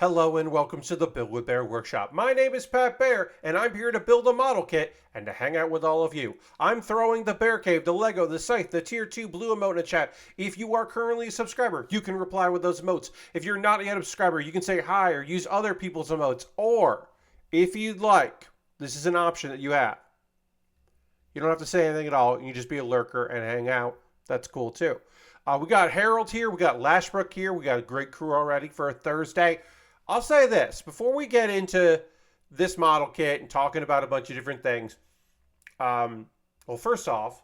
Hello and welcome to the Build with Bear workshop. My name is Pat Bear and I'm here to build a model kit and to hang out with all of you. I'm throwing the Bear Cave, the Lego, the Scythe, the Tier 2 blue emote in the chat. If you are currently a subscriber, you can reply with those emotes. If you're not yet a subscriber, you can say hi or use other people's emotes. Or, if you'd like, this is an option that you have. You don't have to say anything at all. You can just be a lurker and hang out. That's cool too. We got Harold here. We got Lashbrook here. We got a great crew already for a Thursday. I'll say this, before we get into this model kit and talking about a bunch of different things, well, first off,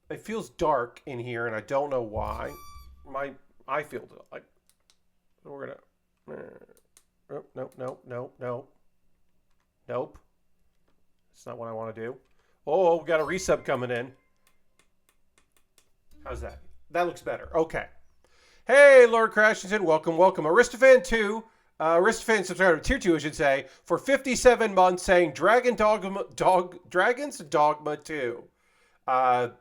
it feels dark in here, and I don't know why. I feel like we're gonna. Nope. That's not what I want to do. Oh, we got a resub coming in. How's that? That looks better. Okay. Hey, Lord Crashington, welcome. Aristophan 2. Aristophan subscriber tier 2, I should say, for 57 months saying Dragons Dogma 2.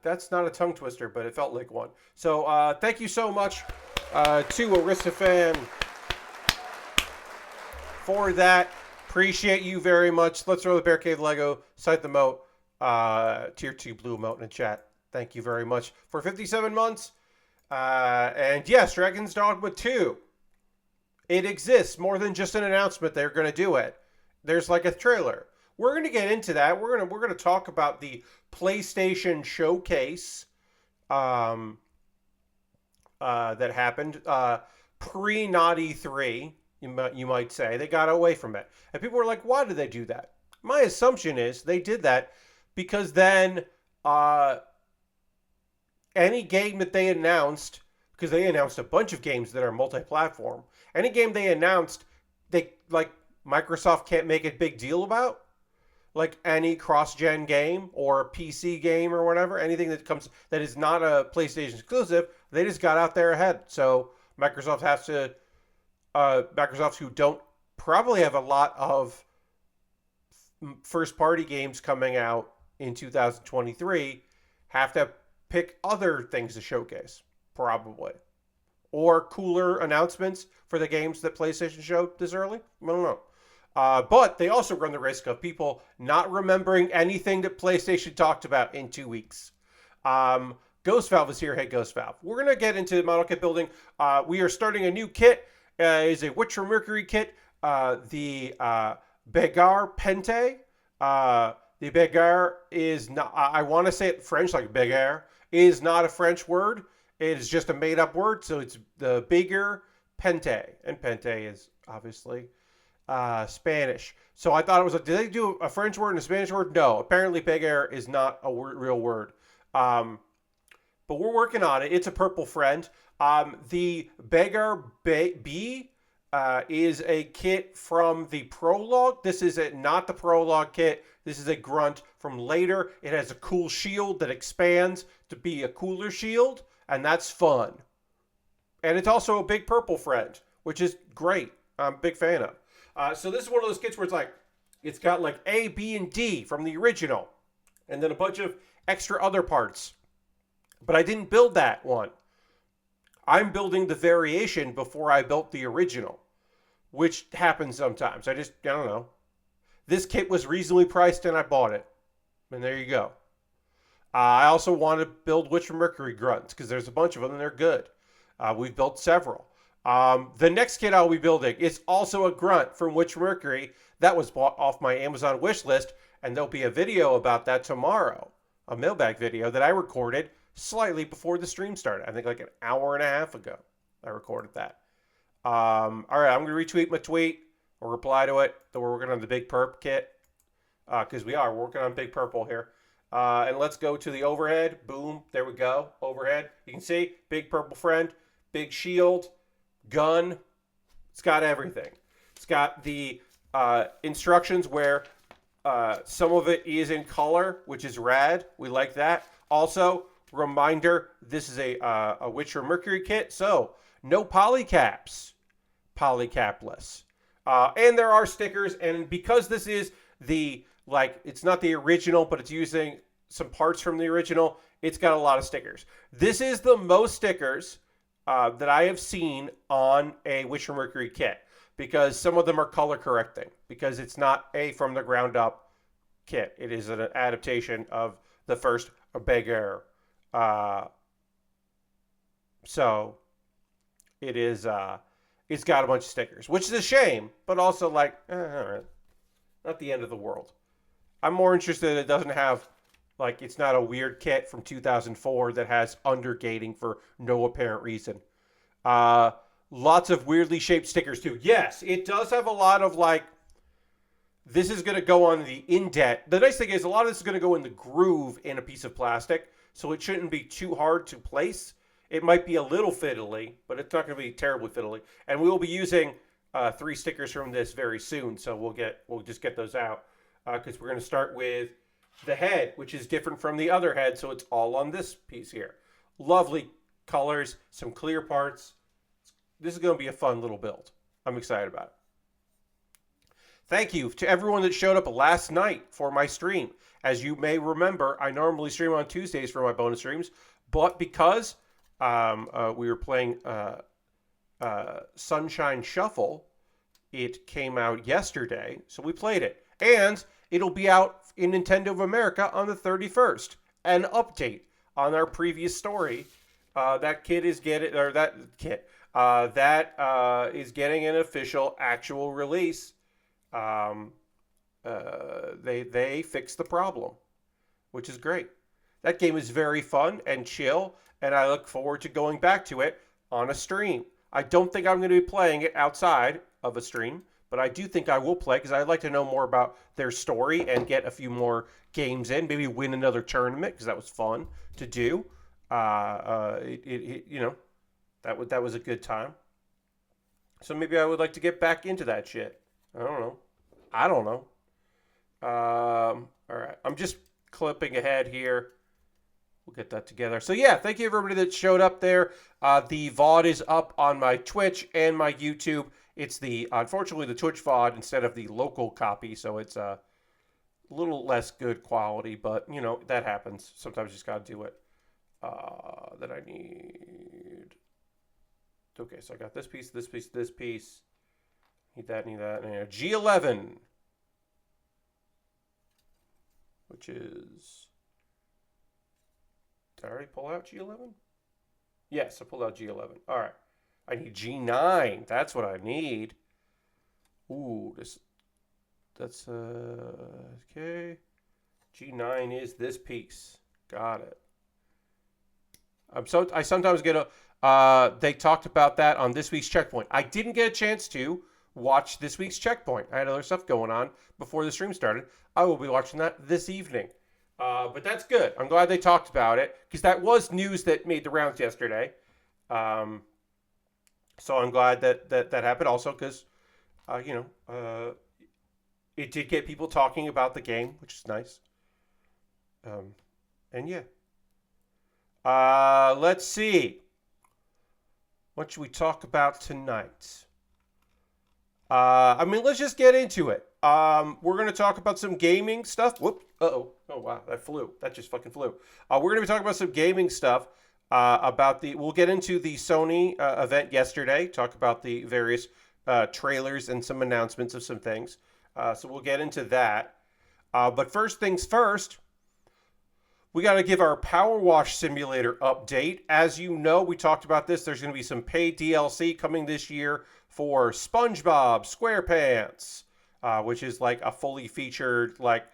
That's not a tongue twister, but it felt like one. So thank you so much to Aristophan for that. Appreciate you very much. Let's throw the Bear Cave Lego, Scythe emote, tier 2 blue emote in the chat. Thank you very much for 57 months. And yes, Dragons Dogma 2. It exists. More than just an announcement. They're going to do it. There's like a trailer. We're going to get into that. We're going to talk about the PlayStation showcase that happened pre-Not E3. You might say they got away from it, and people were like, "Why did they do that?" My assumption is they did that because then any game that they announced, because they announced a bunch of games that are multi-platform. Any game they announced, Microsoft can't make a big deal about. Like any cross-gen game or PC game or whatever, anything that is not a PlayStation exclusive, they just got out there ahead. So Microsoft has to, Microsoft, who don't probably have a lot of first-party games coming out in 2023, have to pick other things to showcase, probably. Or cooler announcements for the games that PlayStation showed this early. I don't know. But they also run the risk of people not remembering anything that PlayStation talked about in 2 weeks. Ghost Valve is here. Hey, Ghost Valve. We're going to get into model kit building. We are starting a new kit. It's a Witch from Mercury kit. The Beguir-Pente. The Baer is not, I want to say it French, like Baer, is not a French word. It is just a made-up word, so it's the Beguir-Pente. And Pente is obviously Spanish. So I thought it was like, did they do a French word and a Spanish word? No. Apparently Baer is not a real word. But we're working on it. It's a purple friend. The Beguir-B is a kit from the Prologue. This is not the Prologue kit. This is a grunt from later. It has a cool shield that expands to be a cooler shield. And that's fun. And it's also a big purple friend, which is great. I'm a big fan of. So this is one of those kits where it's got like A, B, and D from the original. And then a bunch of extra other parts. But I didn't build that one. I'm building the variation before I built the original. Which happens sometimes. I don't know. This kit was reasonably priced and I bought it. And there you go. I also want to build Witch from Mercury grunts because there's a bunch of them and they're good. We've built several. The next kit I'll be building is also a grunt from Witch from Mercury. That was bought off my Amazon wish list, and there'll be a video about that tomorrow. A mailbag video that I recorded slightly before the stream started. I think like an hour and a half ago I recorded that. All right, I'm going to retweet my tweet or reply to it that we're working on the Big Perp kit because we are working on Big Purple here. And let's go to the overhead. Boom. There we go. Overhead. You can see big purple friend, big shield, gun. It's got everything. It's got the instructions where some of it is in color, which is rad. We like that. Also, reminder, this is a Witch from Mercury kit. So, no polycaps. Polycapless. And there are stickers. And because this is it's not the original, but it's using some parts from the original, it's got a lot of stickers. This is the most stickers that I have seen on a Witch from Mercury kit. because some of them are color correcting because it's not a from the ground up kit. It is an adaptation of the first Beguir. Uh, so it is. It's got a bunch of stickers, which is a shame, but also like, all right, not the end of the world. I'm more interested it doesn't have, like, it's not a weird kit from 2004 that has undergating for no apparent reason. Uh, Lots of weirdly shaped stickers too. Yes, it does have a lot of like, this is going to go on the indent. The nice thing is a lot of this is going to go in the groove in a piece of plastic, so it shouldn't be too hard to place. It might be a little fiddly, but it's not going to be terribly fiddly. And we will be using 3 stickers from this very soon, so we'll just get those out because we're going to start with the head, which is different from the other head, so it's all on this piece here. Lovely colors, some clear parts. This is going to be a fun little build. I'm excited about it. Thank you to everyone that showed up last night for my stream. As you may remember, I normally stream on Tuesdays for my bonus streams, but because we were playing Sunshine Shuffle, it came out yesterday, so we played it. And it'll be out in Nintendo of America on the 31st. An update on our previous story. That kid is getting, or that kid, is getting an official actual release. They fixed the problem, which is great. That game is very fun and chill, and I look forward to going back to it on a stream. I don't think I'm going to be playing it outside of a stream, but I do think I will play because I'd like to know more about their story and get a few more games in. Maybe win another tournament because that was fun to do. You know, that was a good time. So maybe I would like to get back into that shit. I don't know. All right. I'm just clipping ahead here. We'll get that together. So yeah, thank you everybody that showed up there. The VOD is up on my Twitch and my YouTube. It's unfortunately the Twitch VOD instead of the local copy, so it's a little less good quality, but you know, that happens. Sometimes you just gotta do it. That I need. Okay, so I got this piece, this piece, this piece. Need that, and G11. Which is... Did I already pull out G11? Yes, I pulled out G11. All right. I need G9. That's what I need. Ooh, that's okay. G9 is this piece. Got it. I sometimes get they talked about that on this week's Checkpoint. I didn't get a chance to watch this week's Checkpoint. I had other stuff going on before the stream started. I will be watching that this evening. But that's good. I'm glad they talked about it because that was news that made the rounds yesterday. So I'm glad that happened also because, it did get people talking about the game, which is nice. And yeah. Let's see. What should we talk about tonight? Let's just get into it. We're going to talk about some gaming stuff. Whoop. Uh-oh. Oh, wow. That flew. That just fucking flew. We're going to be talking about some gaming stuff. We'll get into the Sony event yesterday. Talk about the various trailers and some announcements of some things. So we'll get into that. But first things first, we got to give our Power Wash Simulator update. As you know, we talked about this. There's going to be some paid DLC coming this year for SpongeBob SquarePants, which is like a fully featured like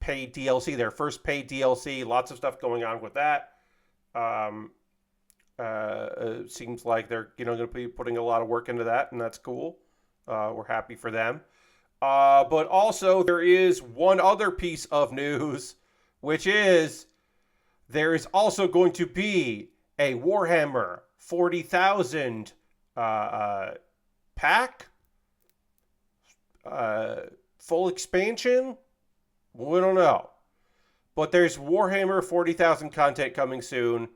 paid DLC. Their first paid DLC. Lots of stuff going on with that. Seems like they're going to be putting a lot of work into that, and that's cool. We're happy for them. But also there is one other piece of news, which is there is also going to be a Warhammer 40,000 pack, full expansion. We don't know, but there's Warhammer 40,000 content coming soon,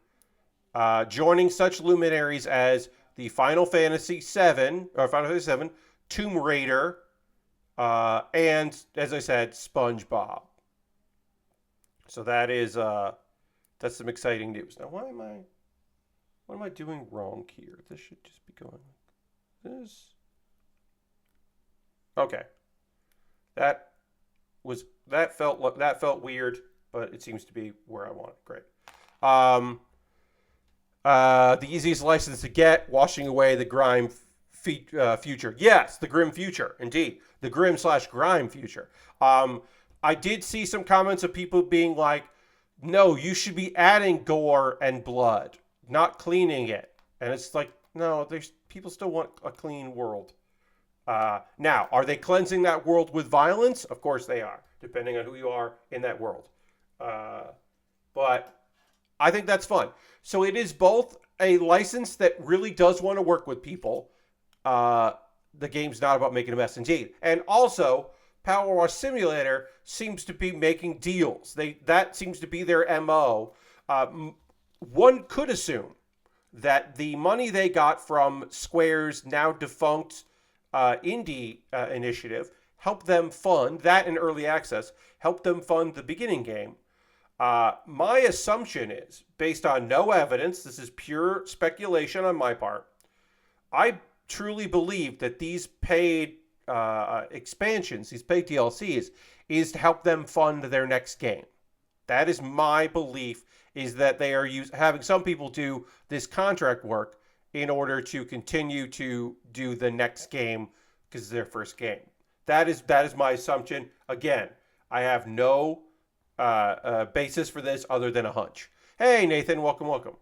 joining such luminaries as the Final Fantasy VII, Tomb Raider, and as I said, SpongeBob. So that is that's some exciting news. Now, what am I doing wrong here? This should just be going like this. Okay. That that felt weird, but it seems to be where I want it. Great. Um, the easiest license to get, washing away the grime future. Yes, the grim future, indeed. The grim slash grime future. Um, I did see some comments of people being like, no, you should be adding gore and blood, not cleaning it. And it's like, no, there's people still want a clean world. Now, are they cleansing that world with violence? Of course they are, depending on who you are in that world. Uh, but I think that's fun. So it is both a license that really does want to work with people. Uh, the game's not about making a mess, indeed. And also, Power Wash Simulator seems to be making deals. That seems to be their MO. One could assume that the money they got from Square's now defunct indie initiative helped them fund that in early access, helped them fund the beginning game. My assumption is, based on no evidence, this is pure speculation on my part, I truly believe that these paid expansions, these paid DLCs, is to help them fund their next game. That is my belief, is that they are having some people do this contract work in order to continue to do the next game because it's their first game. That is my assumption. Again, I have no basis for this other than a hunch. Hey, Nathan, welcome.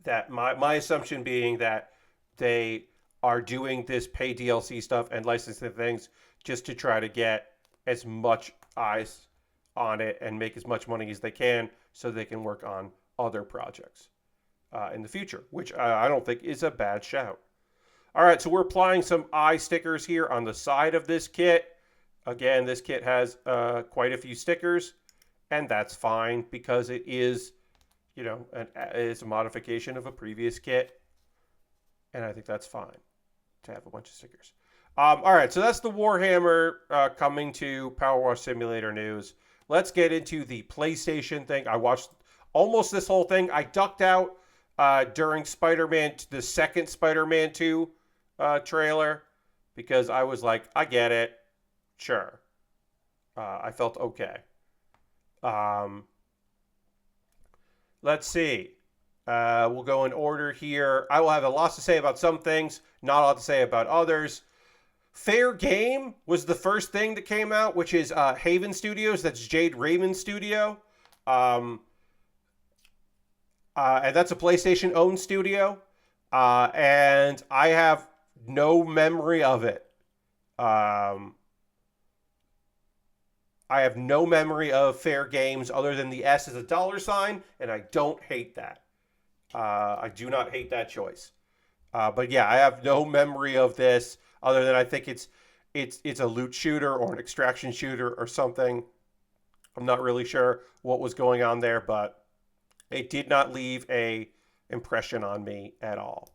That my assumption being that they are doing this pay DLC stuff and licensing things just to try to get as much eyes on it and make as much money as they can so they can work on other projects in the future, which I don't think is a bad shout. All right, so we're applying some eye stickers here on the side of this kit. Again, this kit has quite a few stickers, and that's fine because it is, it's a modification of a previous kit, and I think that's fine to have a bunch of stickers. All right, so that's the Warhammer coming to Power Wash Simulator news. Let's get into the PlayStation thing. I watched almost this whole thing. I ducked out during the second Spider-Man 2 trailer because I was like, I get it. Sure. I felt okay. Let's see. We'll go in order here. I will have a lot to say about some things, not a lot to say about others. Fair Game was the first thing that came out, which is Haven Studios. That's Jade Raymond's studio. And that's a PlayStation-owned studio. And I have no memory of it. I have no memory of Fair Games other than the S is a $, and I don't hate that. I do not hate that choice. But yeah, I have no memory of this other than I think it's a loot shooter or an extraction shooter or something. I'm not really sure what was going on there, but it did not leave a impression on me at all.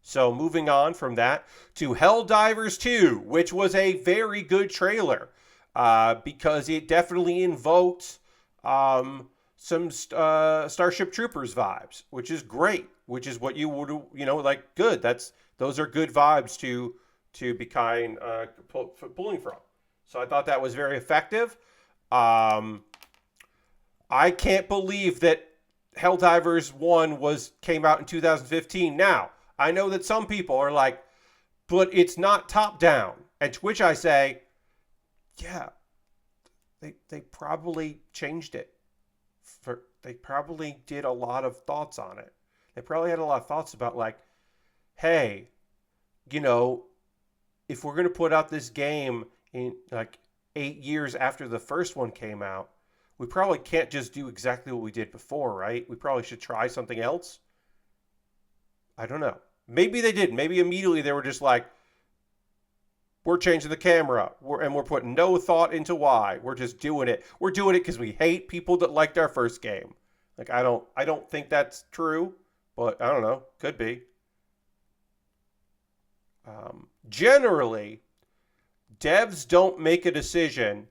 So moving on from that to Helldivers 2, which was a very good trailer because it definitely invoked some Starship Troopers vibes, which is great, which is what you would, like, good. Those are good vibes to be pulling from. So I thought that was very effective. I can't believe that Helldivers 1 came out in 2015. Now, I know that some people are like, but it's not top down. And to which I say, yeah, they probably changed it. They probably did a lot of thoughts on it. They probably had a lot of thoughts about, like, hey, if we're going to put out this game in like 8 years after the first one came out, we probably can't just do exactly what we did before, right? We probably should try something else. I don't know. Maybe they did. Maybe immediately they were just like, we're changing the camera, and we're putting no thought into why. We're just doing it. We're doing it because we hate people that liked our first game. Like, I don't think that's true, but I don't know. Could be. Generally, devs don't make a decision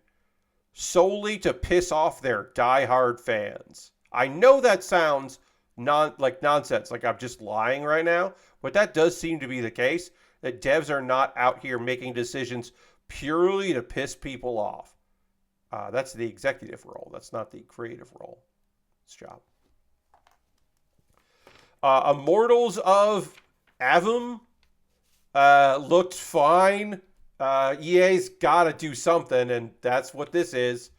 solely to piss off their diehard fans. I know that sounds like nonsense, like I'm just lying right now, but that does seem to be the case. that devs are not out here making decisions purely to piss people off. That's the executive role. That's not the creative role. It's job. Immortals of Avum looked fine. EA's got to do something, and that's what this is.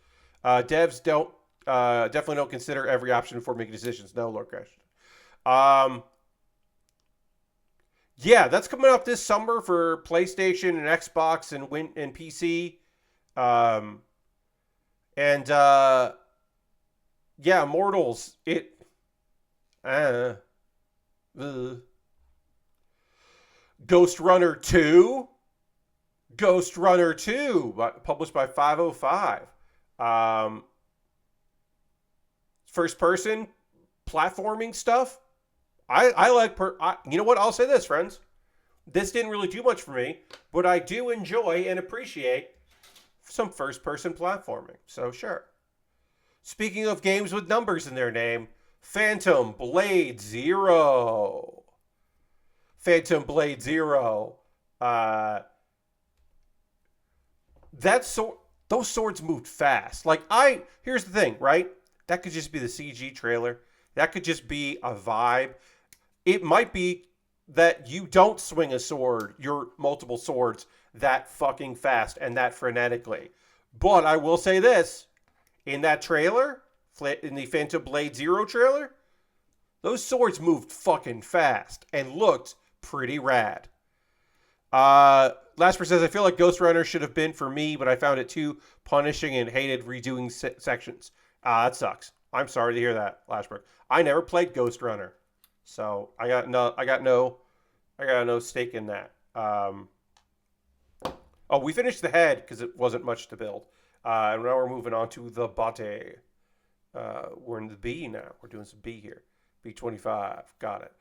Devs definitely don't consider every option before making decisions. No, Lord Crash. Yeah, that's coming up this summer for PlayStation and Xbox and PC. Yeah, Immortals. Ghost Runner 2. Ghost Runner 2, published by 505. First person platforming stuff. I like you know what? I'll say this, friends. This didn't really do much for me, but I do enjoy and appreciate some first person platforming. So sure. Speaking of games with numbers in their name, Phantom Blade Zero. Phantom Blade Zero. Those swords moved fast. Here's the thing, right? That could just be the CG trailer. That could just be a vibe. It might be that you don't swing a sword, your multiple swords, that fucking fast and that frenetically. But I will say this. In that trailer, in the Phantom Blade Zero trailer, those swords moved fucking fast and looked pretty rad. Lasper says, I feel like Ghost Runner should have been for me, but I found it too punishing and hated redoing sections. That sucks. I'm sorry to hear that, Lasper. I never played Ghost Runner, so I got no stake in that. We finished the head because it wasn't much to build. And now we're moving on to the body. We're in the B now. We're doing some B here. B25. Got it.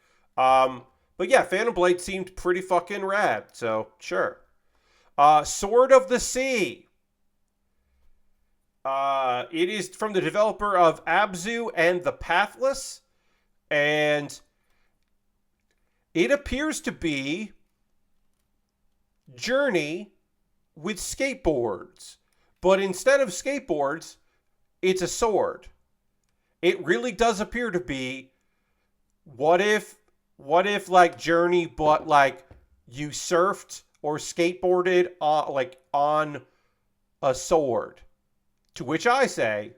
But yeah, Phantom Blade seemed pretty fucking rad. So, sure. Sword of the Sea. It is from the developer of Abzu and The Pathless. And it appears to be Journey with skateboards. But instead of skateboards, it's a sword. It really does appear to be what if like Journey, but like you surfed or skateboarded on a sword. To which I say,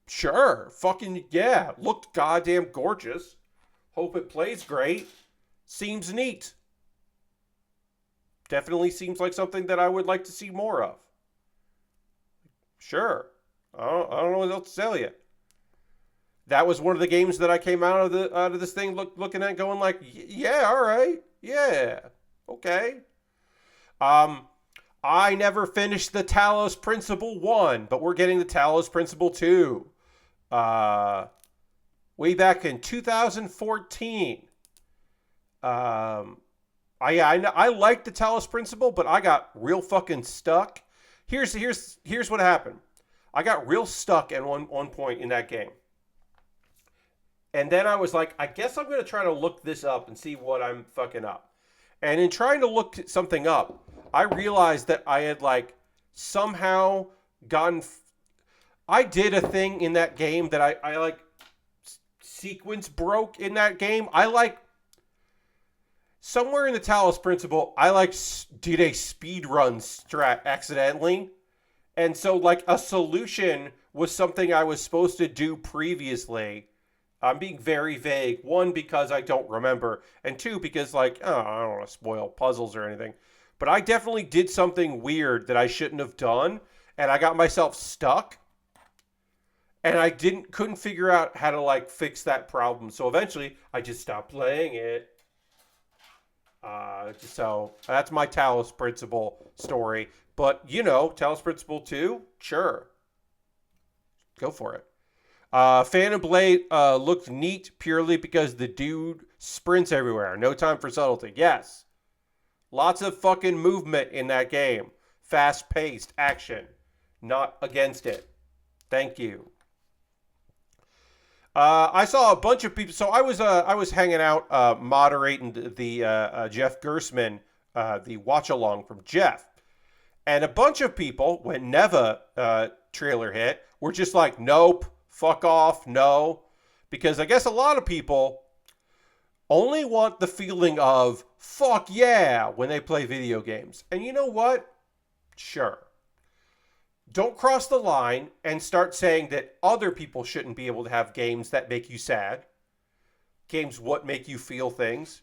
sure, fucking yeah, looked goddamn gorgeous. Hope it plays great. Seems neat. Definitely seems like something that I would like to see more of. Sure. I don't know what else to tell you. That was one of the games that I came out of this thing looking at going like, yeah, all right. Yeah. Okay. I never finished the Talos Principle 1, but we're getting the Talos Principle 2. Way back in 2014. I liked the Talos Principle, but I got real fucking stuck. Here's what happened. I got real stuck at one point in that game. And then I was like, I guess I'm going to try to look this up and see what I'm fucking up. And in trying to look something up, I realized that I had somehow gotten... I did a thing in that game that I sequence broke in that game. Somewhere in the Talos Principle, I did a speedrun strat accidentally. And so a solution was something I was supposed to do previously. I'm being very vague. One, because I don't remember. And two, because I don't want to spoil puzzles or anything. But I definitely did something weird that I shouldn't have done. And I got myself stuck. And I couldn't figure out how to fix that problem. So eventually, I just stopped playing it. So that's my Talos Principle story. But, Talos Principle 2, sure. Go for it. Phantom Blade looked neat purely because the dude sprints everywhere. No time for subtlety. Yes. Lots of fucking movement in that game. Fast-paced action. Not against it. Thank you. I saw a bunch of people. So I was hanging out, moderating the Jeff Gersman, the watch along from Jeff, and a bunch of people when Neva trailer hit were just like, nope, fuck off, no, because I guess a lot of people only want the feeling of fuck yeah when they play video games. And you know what? Sure. Don't cross the line and start saying that other people shouldn't be able to have games that make you sad. Games what make you feel things.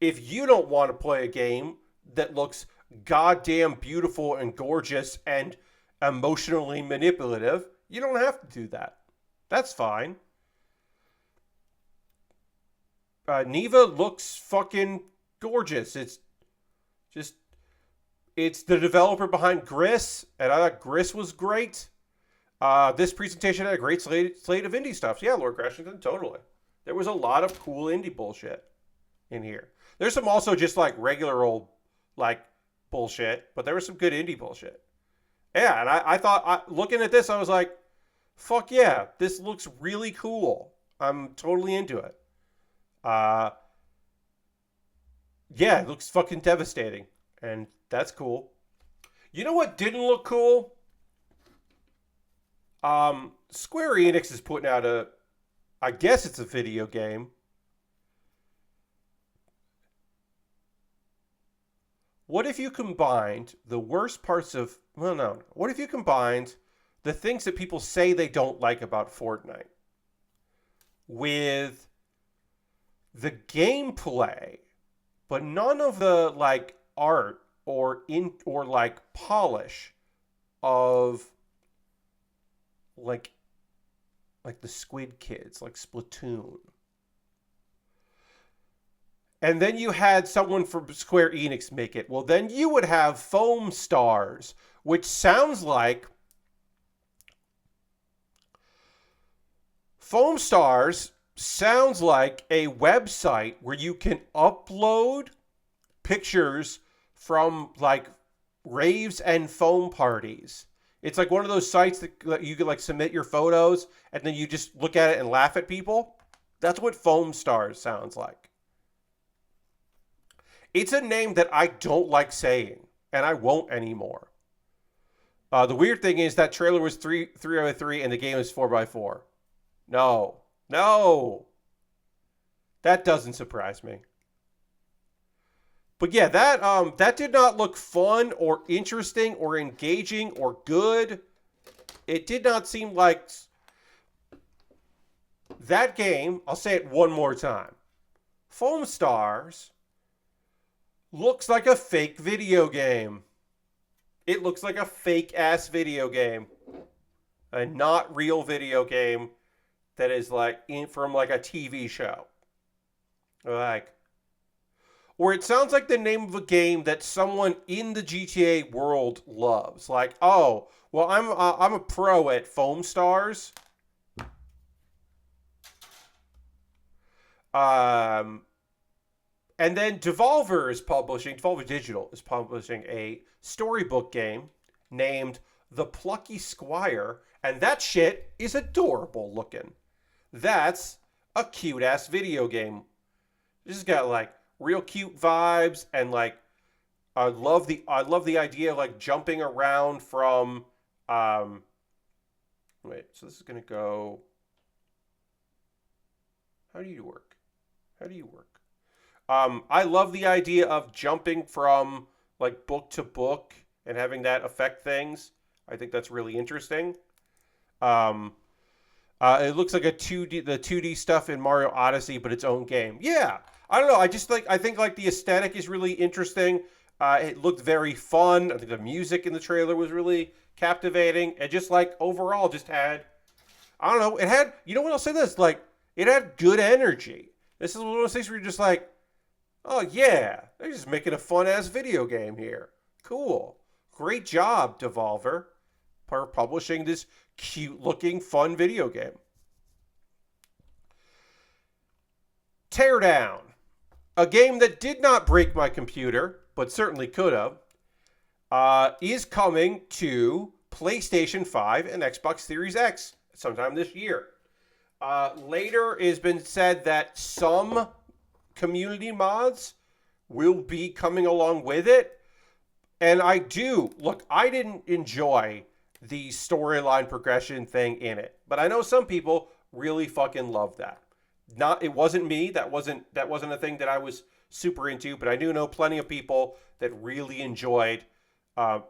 If you don't want to play a game that looks goddamn beautiful and gorgeous and emotionally manipulative, you don't have to do that. That's fine. Neva looks fucking gorgeous. It's the developer behind Gris, and I thought Gris was great. This presentation had a great slate of indie stuff. So yeah, Lord Crashington, totally. There was a lot of cool indie bullshit in here. There's some also just like regular old like bullshit, but there was some good indie bullshit. Yeah, and I thought, looking at this, I was like, fuck yeah, this looks really cool. I'm totally into it. Yeah, it looks fucking devastating. And that's cool. You know what didn't look cool? Square Enix is putting out I guess it's a video game. What if you combined the worst parts of, well, no. What if you combined the things that people say they don't like about Fortnite with the gameplay, but none of the like art or like polish of like the Squid Kids, like Splatoon. And then you had someone from Square Enix make it. Well, then you would have Foam Stars, which sounds like Foam Stars sounds like a website where you can upload pictures from like raves and foam parties. It's like one of those sites that you can like submit your photos and then you just look at it and laugh at people. That's what Foam Stars sounds like. It's a name that I don't like saying, and I won't anymore. The weird thing is that trailer was 3x3 and the game is 4x4. No. That doesn't surprise me. But yeah, that did not look fun or interesting or engaging or good. It did not seem like that game. I'll say it one more time. Foam Stars looks like a fake video game. It looks like a fake ass video game. A not real video game that is like from like a TV show. Like, or it sounds like the name of a game that someone in the GTA world loves. Like, oh, well, I'm a pro at Foam Stars. And then Devolver Digital is publishing a storybook game named The Plucky Squire, and that shit is adorable looking. That's a cute ass video game. This has got like real cute vibes, and like I love the idea of like jumping around from wait, so this is gonna go. How do you work? I love the idea of jumping from like book to book and having that affect things. I think that's really interesting. It looks like the 2D stuff in Mario Odyssey, but its own game. Yeah, I don't know. I think like the aesthetic is really interesting. It looked very fun. I think the music in the trailer was really captivating. And just like overall just had, I don't know, it had, you know what, I'll say this, like it had good energy. This is one of those things where you're just like, oh yeah, they're just making a fun ass video game here. Cool. Great job, Devolver, for publishing this cute looking fun video game. Teardown, a game that did not break my computer, but certainly could have, is coming to PlayStation 5 and Xbox Series X sometime this year. Later, it has been said that some community mods will be coming along with it. And I do. Look, I didn't enjoy the storyline progression thing in it, but I know some people really fucking love that. It wasn't me. That wasn't a thing that I was super into, but I do know plenty of people that really enjoyed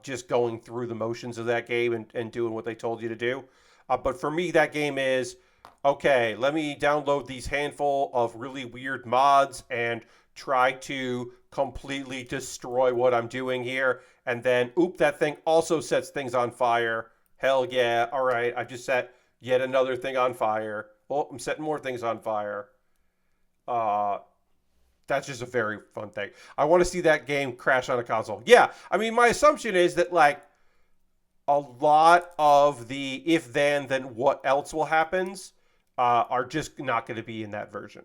just going through the motions of that game and doing what they told you to do. But for me, that game is okay. Let me download these handful of really weird mods and try to completely destroy what I'm doing here. And then, that thing also sets things on fire. Hell yeah. All right. I just set yet another thing on fire. Oh, I'm setting more things on fire. Uh, that's just a very fun thing. I want to see that game crash on a console. Yeah. I mean, my assumption is that, like, a lot of the if then what else will happens are just not going to be in that version.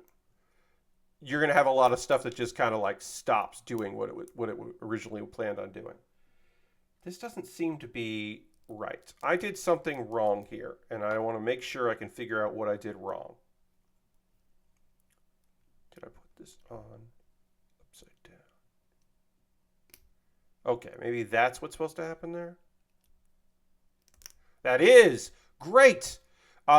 You're going to have a lot of stuff that just kind of like stops doing what it originally planned on doing. This doesn't seem to be right. I did something wrong here, and I want to make sure I can figure out what I did wrong. Did I put this on upside down? Okay, maybe that's what's supposed to happen there. That is great.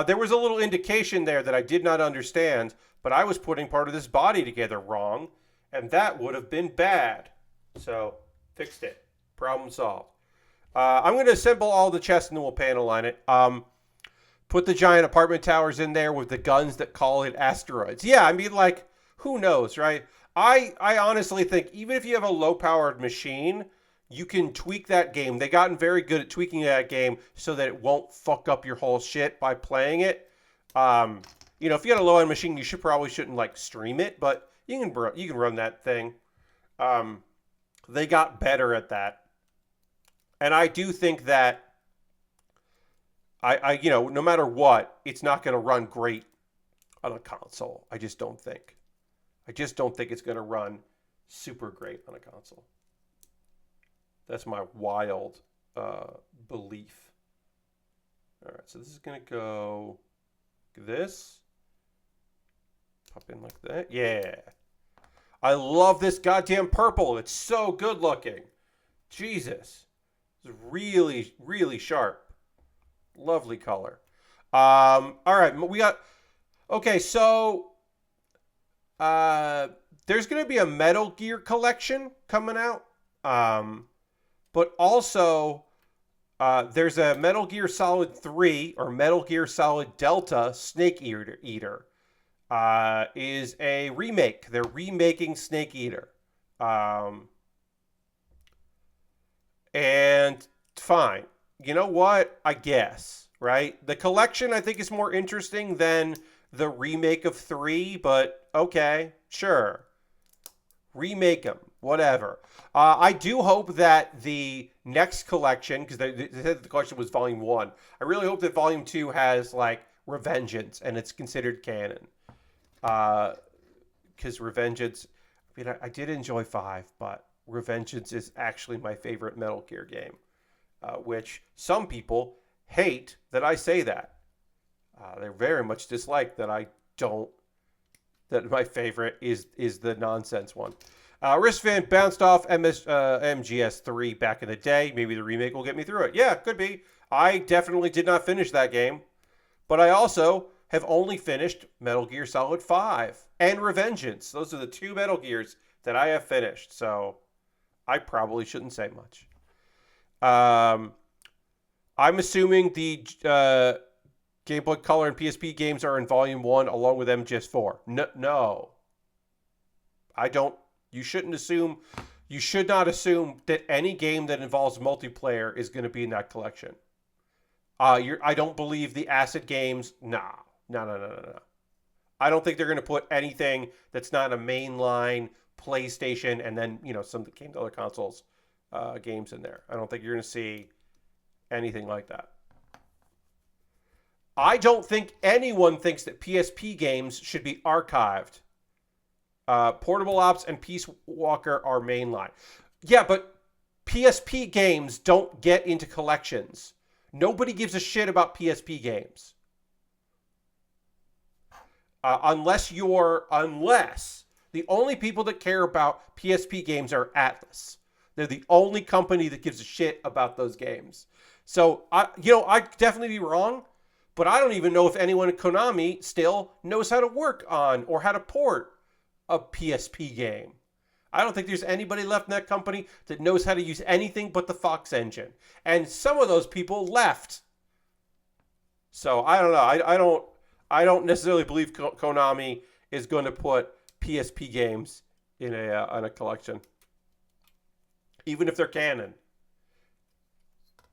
There was a little indication there that I did not understand, but I was putting part of this body together wrong, and that would have been bad. So, fixed it. Problem solved. I'm going to assemble all the chests and then we'll panel line it. Put the giant apartment towers in there with the guns that call it asteroids. Yeah, I mean, like, who knows, right? I honestly think even if you have a low-powered machine, you can tweak that game. They've gotten very good at tweaking that game so that it won't fuck up your whole shit by playing it. If you got a low-end machine, you shouldn't like stream it, but you can run that thing. They got better at that, and I do think that no matter what, it's not going to run great on a console. I just don't think it's going to run super great on a console. That's my wild belief. All right, so this is going to go like this. Pop in like that. Yeah. I love this goddamn purple. It's so good looking. Jesus. It's really, really sharp. Lovely color. All right, we got... Okay, so... there's going to be a Metal Gear collection coming out. But also, there's a Metal Gear Solid 3 or Metal Gear Solid Delta Snake Eater. Is a remake. They're remaking Snake Eater. And fine. You know what? I guess, right? The collection, I think, is more interesting than the remake of 3, but okay, sure. Remake them. Whatever. I do hope that the next collection, because they said the collection was Volume 1, I really hope that Volume 2 has, like, Revengeance, and it's considered canon. Because Revengeance, I mean, I did enjoy 5, but Revengeance is actually my favorite Metal Gear game, which some people hate that I say that. They very much dislike that that my favorite is the nonsense one. Wristband bounced off MGS3 back in the day. Maybe the remake will get me through it. Yeah, could be. I definitely did not finish that game. But I also have only finished Metal Gear Solid 5 and Revengeance. Those are the 2 Metal Gears that I have finished. So I probably shouldn't say much. I'm assuming the Game Boy Color and PSP games are in Volume 1 along with MGS4. No. I don't. You shouldn't assume. You should not assume that any game that involves multiplayer is going to be in that collection. I don't believe the Acid games. No. I don't think they're going to put anything that's not a mainline PlayStation and then some that came to other consoles games in there. I don't think you're going to see anything like that. I don't think anyone thinks that PSP games should be archived. Portable Ops and Peace Walker are mainline. Yeah, but PSP games don't get into collections. Nobody gives a shit about PSP games. unless the only people that care about PSP games are Atlas. They're the only company that gives a shit about those games. So I definitely be wrong, but I don't even know if anyone at Konami still knows how to work on or how to port a PSP game. I don't think there's anybody left in that company that knows how to use anything but the Fox engine. And some of those people left. So I don't know. I don't necessarily believe Konami is going to put PSP games in a collection, even if they're canon.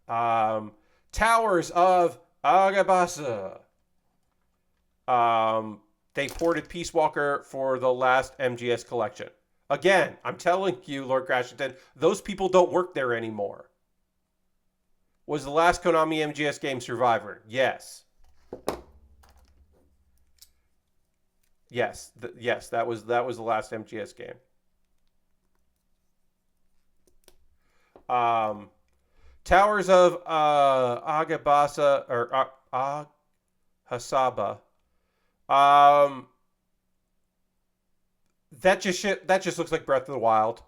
Towers of Agabasa. They ported Peace Walker for the last MGS collection. Again, I'm telling you, Lord Crashington, those people don't work there anymore. Was the last Konami MGS game Survivor? Yes. Yes, that was the last MGS game. Towers of Agabasa or Hasaba. That just looks like Breath of the Wild.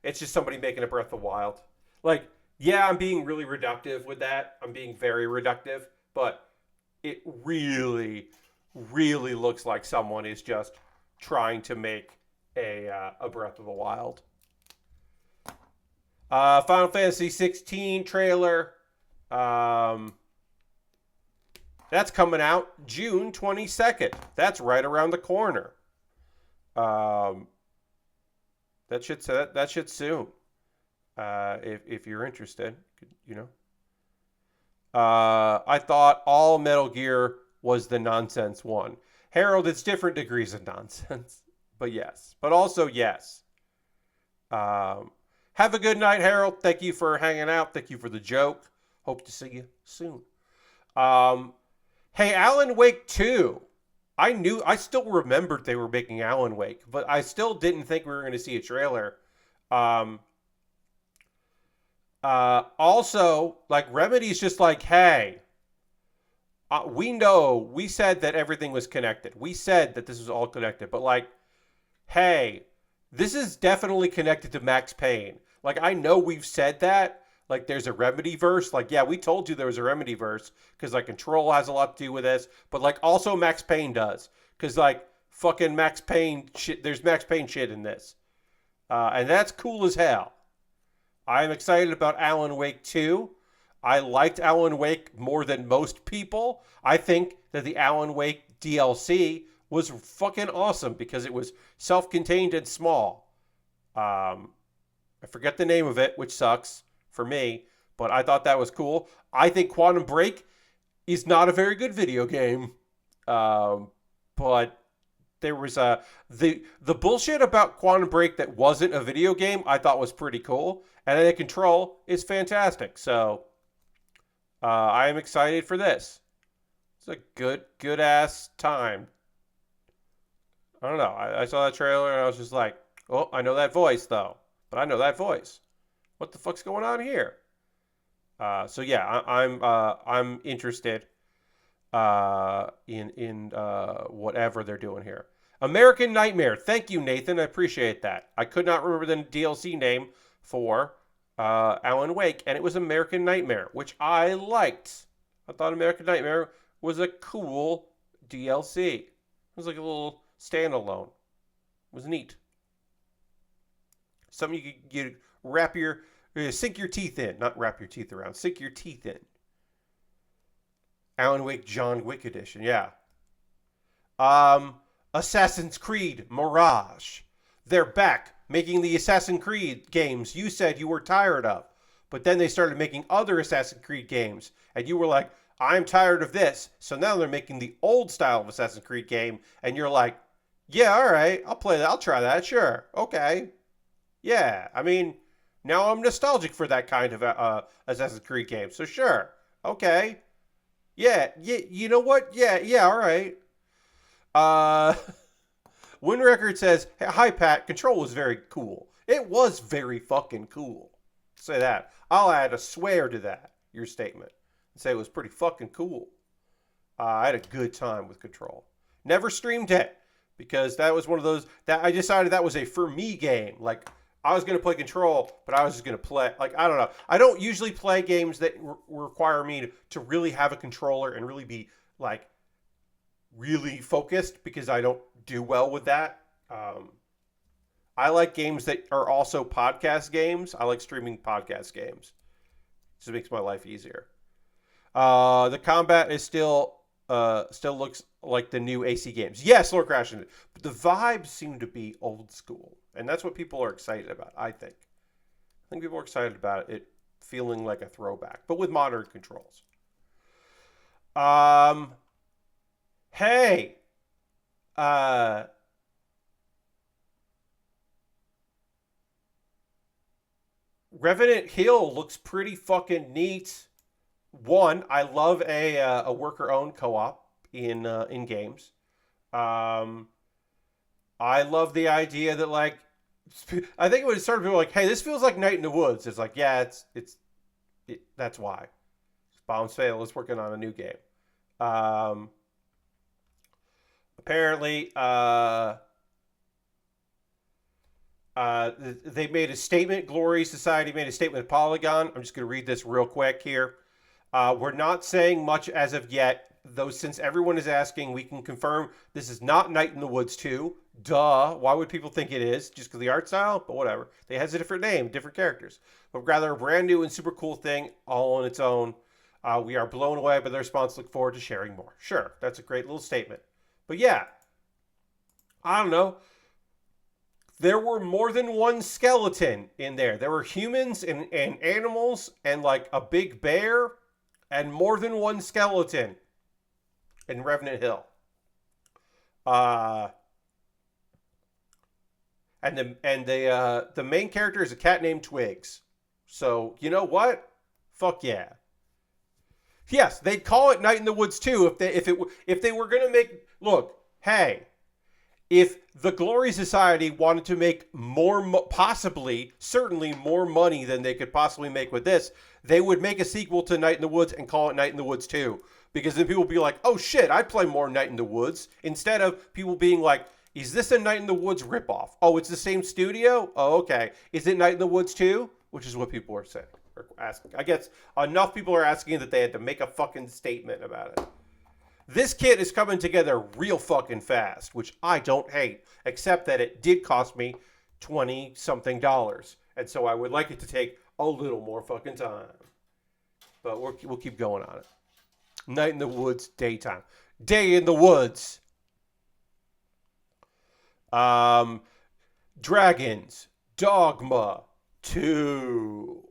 It's just somebody making a Breath of the Wild. Like, yeah, I'm being really reductive with that. I'm being very reductive, but it really, really looks like someone is just trying to make a Breath of the Wild. Final Fantasy 16 trailer. That's coming out June 22nd. That's right around the corner. That shit's soon. If you're interested, you know. I thought all Metal Gear was the nonsense one. Harold, it's different degrees of nonsense, but yes, but also yes. Have a good night, Harold. Thank you for hanging out. Thank you for the joke. Hope to see you soon. Hey, Alan Wake 2. I still remembered they were making Alan Wake, but I still didn't think we were going to see a trailer. Also, like, Remedy's just like, hey, we said that everything was connected. We said that this was all connected, but like, hey, this is definitely connected to Max Payne. Like, I know we've said that. Like, there's a Remedy verse. Like, yeah, we told you there was a Remedy verse because, like, Control has a lot to do with this. But, like, also Max Payne does. Because, like, fucking Max Payne shit. There's Max Payne shit in this. And that's cool as hell. I'm excited about Alan Wake 2. I liked Alan Wake more than most people. I think that the Alan Wake DLC was fucking awesome because it was self-contained and small. I forget the name of it, which sucks for me, but I thought that was cool. I think Quantum Break is not a very good video game, but there was the bullshit about Quantum Break that wasn't a video game I thought was pretty cool, and then Control is fantastic. So I am excited for this. It's a good ass time. I don't know. I saw that trailer and I was just like, oh, I know that voice though. But I know that voice. What the fuck's going on here? So yeah, I'm interested in whatever they're doing here. American Nightmare. Thank you, Nathan. I appreciate that. I could not remember the DLC name for Alan Wake, and it was American Nightmare, which I liked. I thought American Nightmare was a cool DLC. It was like a little standalone. It was neat. Something you could sink your teeth in. Not wrap your teeth around. Sink your teeth in. Alan Wake John Wick Edition. Yeah. Assassin's Creed Mirage. They're back making the Assassin's Creed games you said you were tired of. But then they started making other Assassin's Creed games. And you were like, I'm tired of this. So now they're making the old style of Assassin's Creed game. And you're like, yeah, all right. I'll play that. I'll try that. Sure. Okay. Yeah. I mean, now I'm nostalgic for that kind of Assassin's Creed game. So sure. Okay. Yeah. You know what? Yeah. All right. Wind Record says, hi, Pat. Control was very cool. It was very fucking cool. Say that. I'll add a swear to that, your statement. And say it was pretty fucking cool. I had a good time with Control. Never streamed it because that was one of those that I decided that was a for me game. Like I was going to play Control, but I was just going to play. Like I don't know. I don't usually play games that require me to really have a controller and really be like really focused because I don't do well with that. I like games that are also podcast games. I like streaming podcast games. It just makes my life easier. The combat is still looks like the new AC games. Yes, Lord Crashing, but the vibes seem to be old school, and that's what people are excited about. I think people are excited about it feeling like a throwback, but with modern controls. Um, hey, uh, Revenant Hill looks pretty fucking neat. One, I love a worker owned co op in games. Um, I love the idea that like I think when it started, people were like, "Hey, this feels like Night in the Woods." It's like, yeah, that's why. Bombs Fail is working on a new game. Um, apparently, they made a statement. Glory Society made a statement at Polygon. I'm just going to read this real quick here. We're not saying much as of yet, though since everyone is asking, we can confirm this is not Night in the Woods 2. Duh. Why would people think it is? Just because of the art style? But whatever. It has a different name, different characters. But rather a brand new and super cool thing all on its own. We are blown away by the response. Look forward to sharing more. Sure, that's a great little statement. But yeah, I don't know. There were more than one skeleton in there. There were humans and animals and like a big bear and more than one skeleton in Revenant Hill. Uh, and the main character is a cat named Twigs. So you know what? Fuck yeah. Yes, they'd call it Night in the Woods too if they were gonna make look. Hey, if the Glory Society wanted to make possibly, certainly more money than they could possibly make with this, they would make a sequel to Night in the Woods and call it Night in the Woods 2. Because then people would be like, oh shit, I'd play more Night in the Woods. Instead of people being like, is this a Night in the Woods ripoff? Oh, it's the same studio? Oh, okay. Is it Night in the Woods 2? Which is what people are saying, or asking. I guess enough people are asking that they had to make a fucking statement about it. This kit is coming together real fucking fast, which I don't hate, except that it did cost me $20-something. And so I would like it to take a little more fucking time. But we'll keep going on it. Night in the Woods, daytime. Day in the Woods. Dragons, Dogma 2.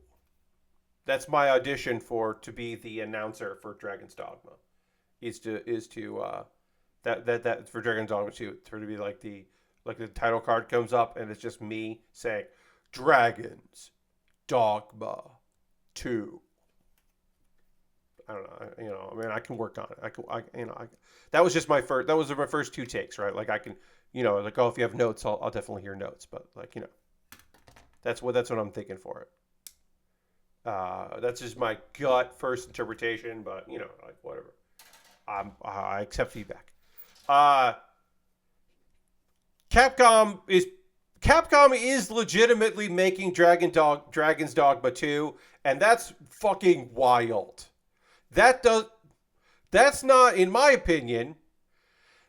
That's my audition to be the announcer for Dragon's Dogma. Is to that for Dragon's Dogma 2 for to be like the title card comes up and it's just me saying Dragon's Dogma 2. I don't know, I mean, I can work on it. That was just my first. That was my first two takes, right? Like I can, like if you have notes, I'll definitely hear notes. But that's what I'm thinking for it. That's just my gut first interpretation, but like whatever. I accept feedback. Capcom is legitimately making Dragon's Dogma 2, and that's fucking wild. That's not, in my opinion,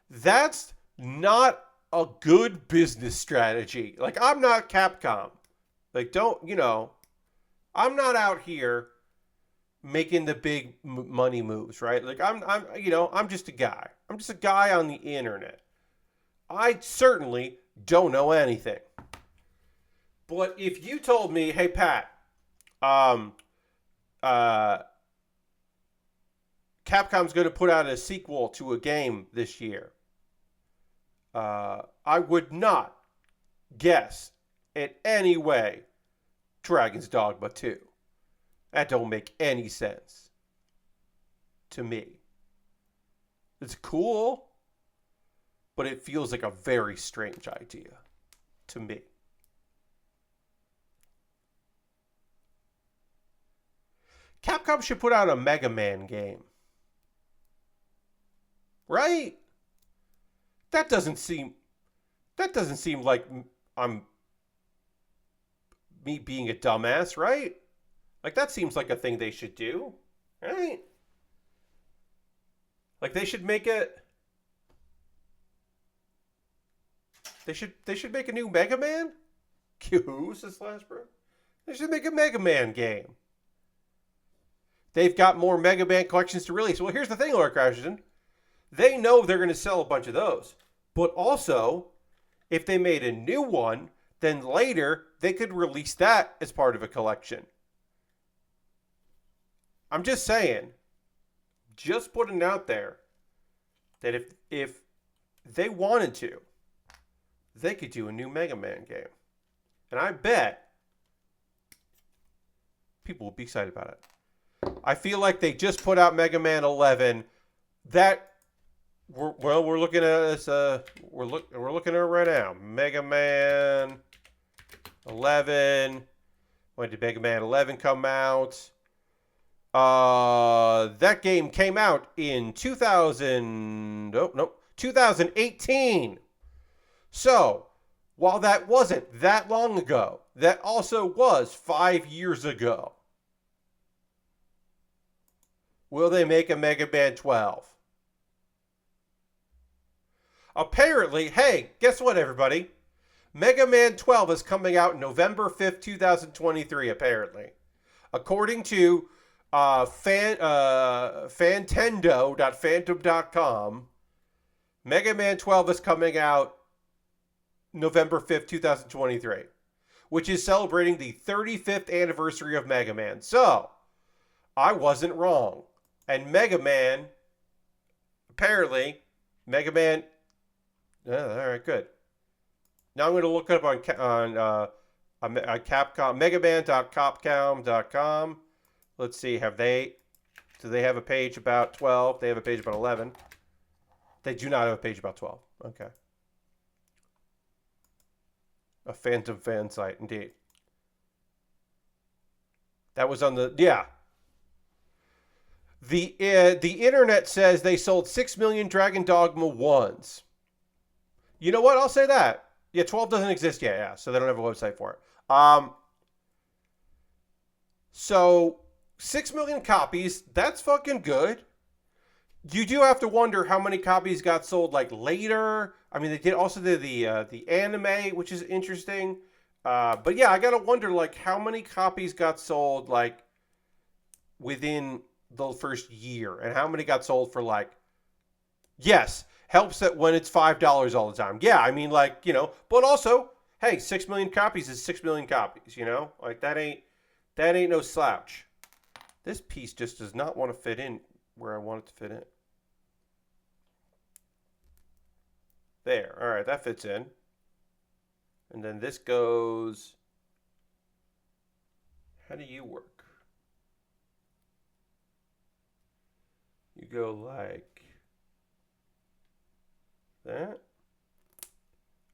that's not a good business strategy. Like, I'm not Capcom. Like, I'm not out here making the big money moves, right? Like, I'm just a guy. I'm just a guy on the internet. I certainly don't know anything. But if you told me, hey, Pat, Capcom's going to put out a sequel to a game this year, I would not guess in any way Dragon's Dogma 2. That don't make any sense to me. It's cool, but it feels like a very strange idea to me. Capcom should put out a Mega Man game. Right? that doesn't seem like I'm me being a dumbass, right? Like that seems like a thing they should do, right? Like they should make it. They should make a new Mega Man. Who's this last bro? They should make a Mega Man game. They've got more Mega Man collections to release. Well, here's the thing, Lord Crashington. They know they're going to sell a bunch of those. But also, if they made a new one, then later they could release that as part of a collection. I'm just saying, just putting it out there that if they wanted to, they could do a new Mega Man game. And I bet people will be excited about it. I feel like they just put out Mega Man 11. That we're looking at this. We're looking at it right now. Mega Man 11. When did Mega Man 11 come out? That game came out in 2018. So, while that wasn't that long ago, that also was 5 years ago. Will they make a Mega Man 12? Apparently, hey, guess what, everybody? Mega Man 12 is coming out November 5th, 2023, apparently. According to Fantendo.phantom.com, Mega Man 12 is coming out November 5th, 2023, which is celebrating the 35th anniversary of Mega Man. So, I wasn't wrong. And Mega Man, apparently, Mega Man, all right, good. Now I'm going to look it up on Capcom, megaman.capcom.com. Let's see, do they have a page about 12? They have a page about 11. They do not have a page about 12. Okay. A Phantom fan site, indeed. That was on the, yeah. The internet says they sold 6 million Dragon Dogma 1s. You know what? I'll say that. Yeah, 12 doesn't exist yet, yeah, so they don't have a website for it. So 6 million copies, that's fucking good. You do have to wonder how many copies got sold like later. I mean, they did also the anime, which is interesting. But yeah, I gotta wonder like how many copies got sold like within the first year, and how many got sold for like, yes, helps that when it's $5 all the time. Yeah, I mean like, you know, but also, hey, 6 million copies is 6 million copies, you know? Like that ain't no slouch. This piece just does not want to fit in where I want it to fit in. There. All right, that fits in. And then this goes, how do you work? You go like that.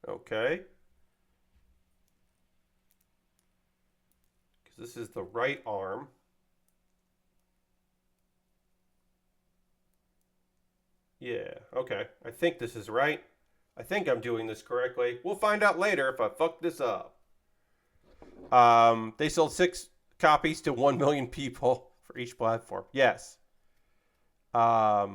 Okay. Because this is the right arm. Yeah, okay. I think this is right. I think I'm doing this correctly. We'll find out later if I fuck this up. They sold 6 copies to 1 million people for each platform. Yes. But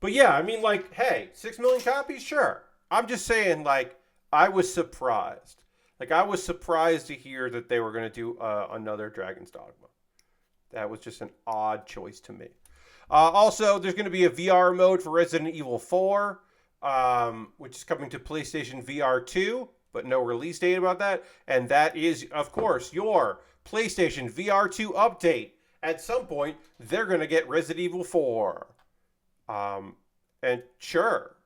yeah, I mean, like, hey, 6 million copies? Sure. I'm just saying, like, I was surprised. Like, I was surprised to hear that they were going to do another Dragon's Dogma. That was just an odd choice to me. Also, there's going to be a VR mode for Resident Evil 4, which is coming to PlayStation VR 2, but no release date about that. And that is, of course, your PlayStation VR 2 update. At some point, they're going to get Resident Evil 4. And sure.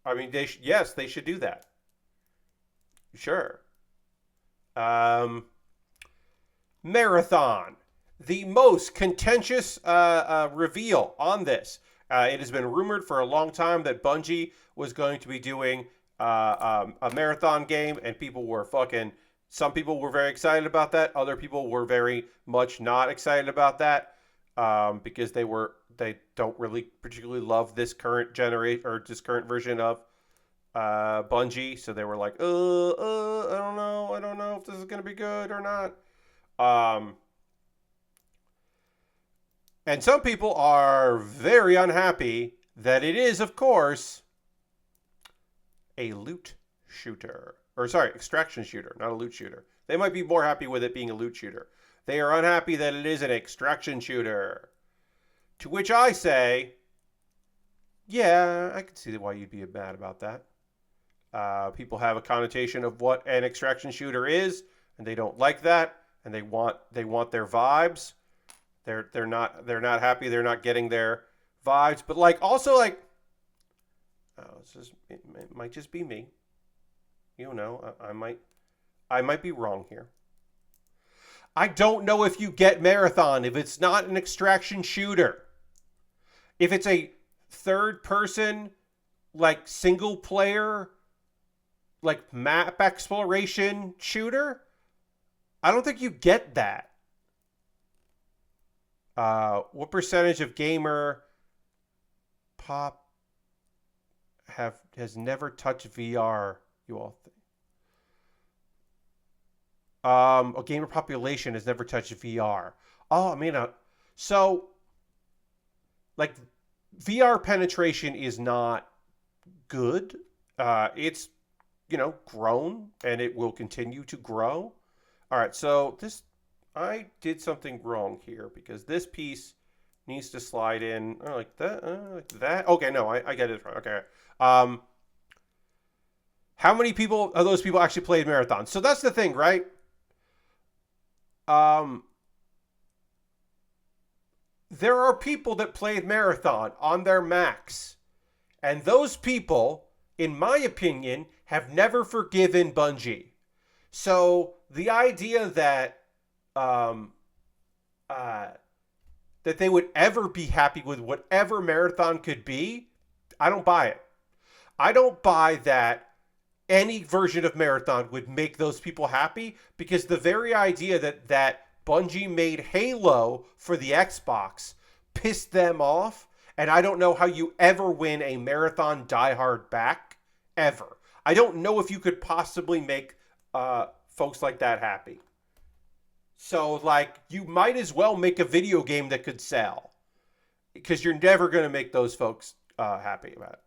I mean, yes, they should do that. Sure. Marathon. The most contentious reveal on this. It has been rumored for a long time that Bungie was going to be doing a marathon game, and some people were very excited about that. Other people were very much not excited about that. because they don't really particularly love this current generation or this current version of Bungie. So they were like, I don't know if this is gonna be good or not. And some people are very unhappy that it is, of course, a loot shooter. Or sorry, extraction shooter, not a loot shooter. They might be more happy with it being a loot shooter. They are unhappy that it is an extraction shooter. To which I say, yeah, I can see why you'd be mad about that. People have a connotation of what an extraction shooter is, and they don't like that, and they want their vibes. They're not happy. They're not getting their vibes. But like also like, it might just be me. You know, I might be wrong here. I don't know if you get Marathon if it's not an extraction shooter. If it's a third person, like single player, like map exploration shooter, I don't think you get that. What percentage of gamer pop has never touched VR? You all think? A gamer population has never touched VR. Oh, I mean, so like VR penetration is not good. It's grown and it will continue to grow. All right, so I did something wrong here because this piece needs to slide in like that. Okay, no, I get it wrong. Okay. How many people of those people actually played Marathon? So that's the thing, right? There are people that played Marathon on their Macs, and those people, in my opinion, have never forgiven Bungie. So the idea that that they would ever be happy with whatever Marathon could be, I don't buy it. I don't buy that any version of Marathon would make those people happy, because the very idea that Bungie made Halo for the Xbox pissed them off, and I don't know how you ever win a Marathon diehard back, ever. I don't know if you could possibly make folks like that happy. So, like, you might as well make a video game that could sell, because you're never going to make those folks happy about it.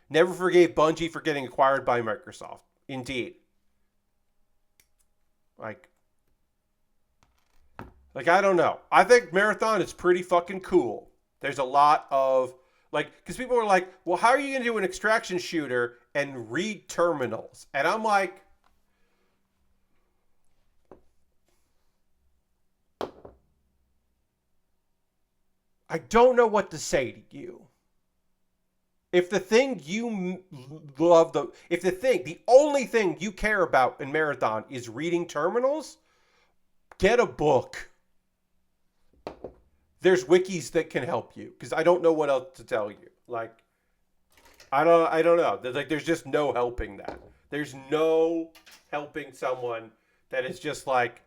Never forgave Bungie for getting acquired by Microsoft. Indeed. Like, I don't know. I think Marathon is pretty fucking cool. There's a lot of, like, because people are like, well, how are you going to do an extraction shooter and read terminals? And I'm like, I don't know what to say to you. If the thing you love, the only thing you care about in Marathon is reading terminals, get a book. There's wikis that can help you, because I don't know what else to tell you. Like, I don't know. There's just no helping that. There's no helping someone that is just like,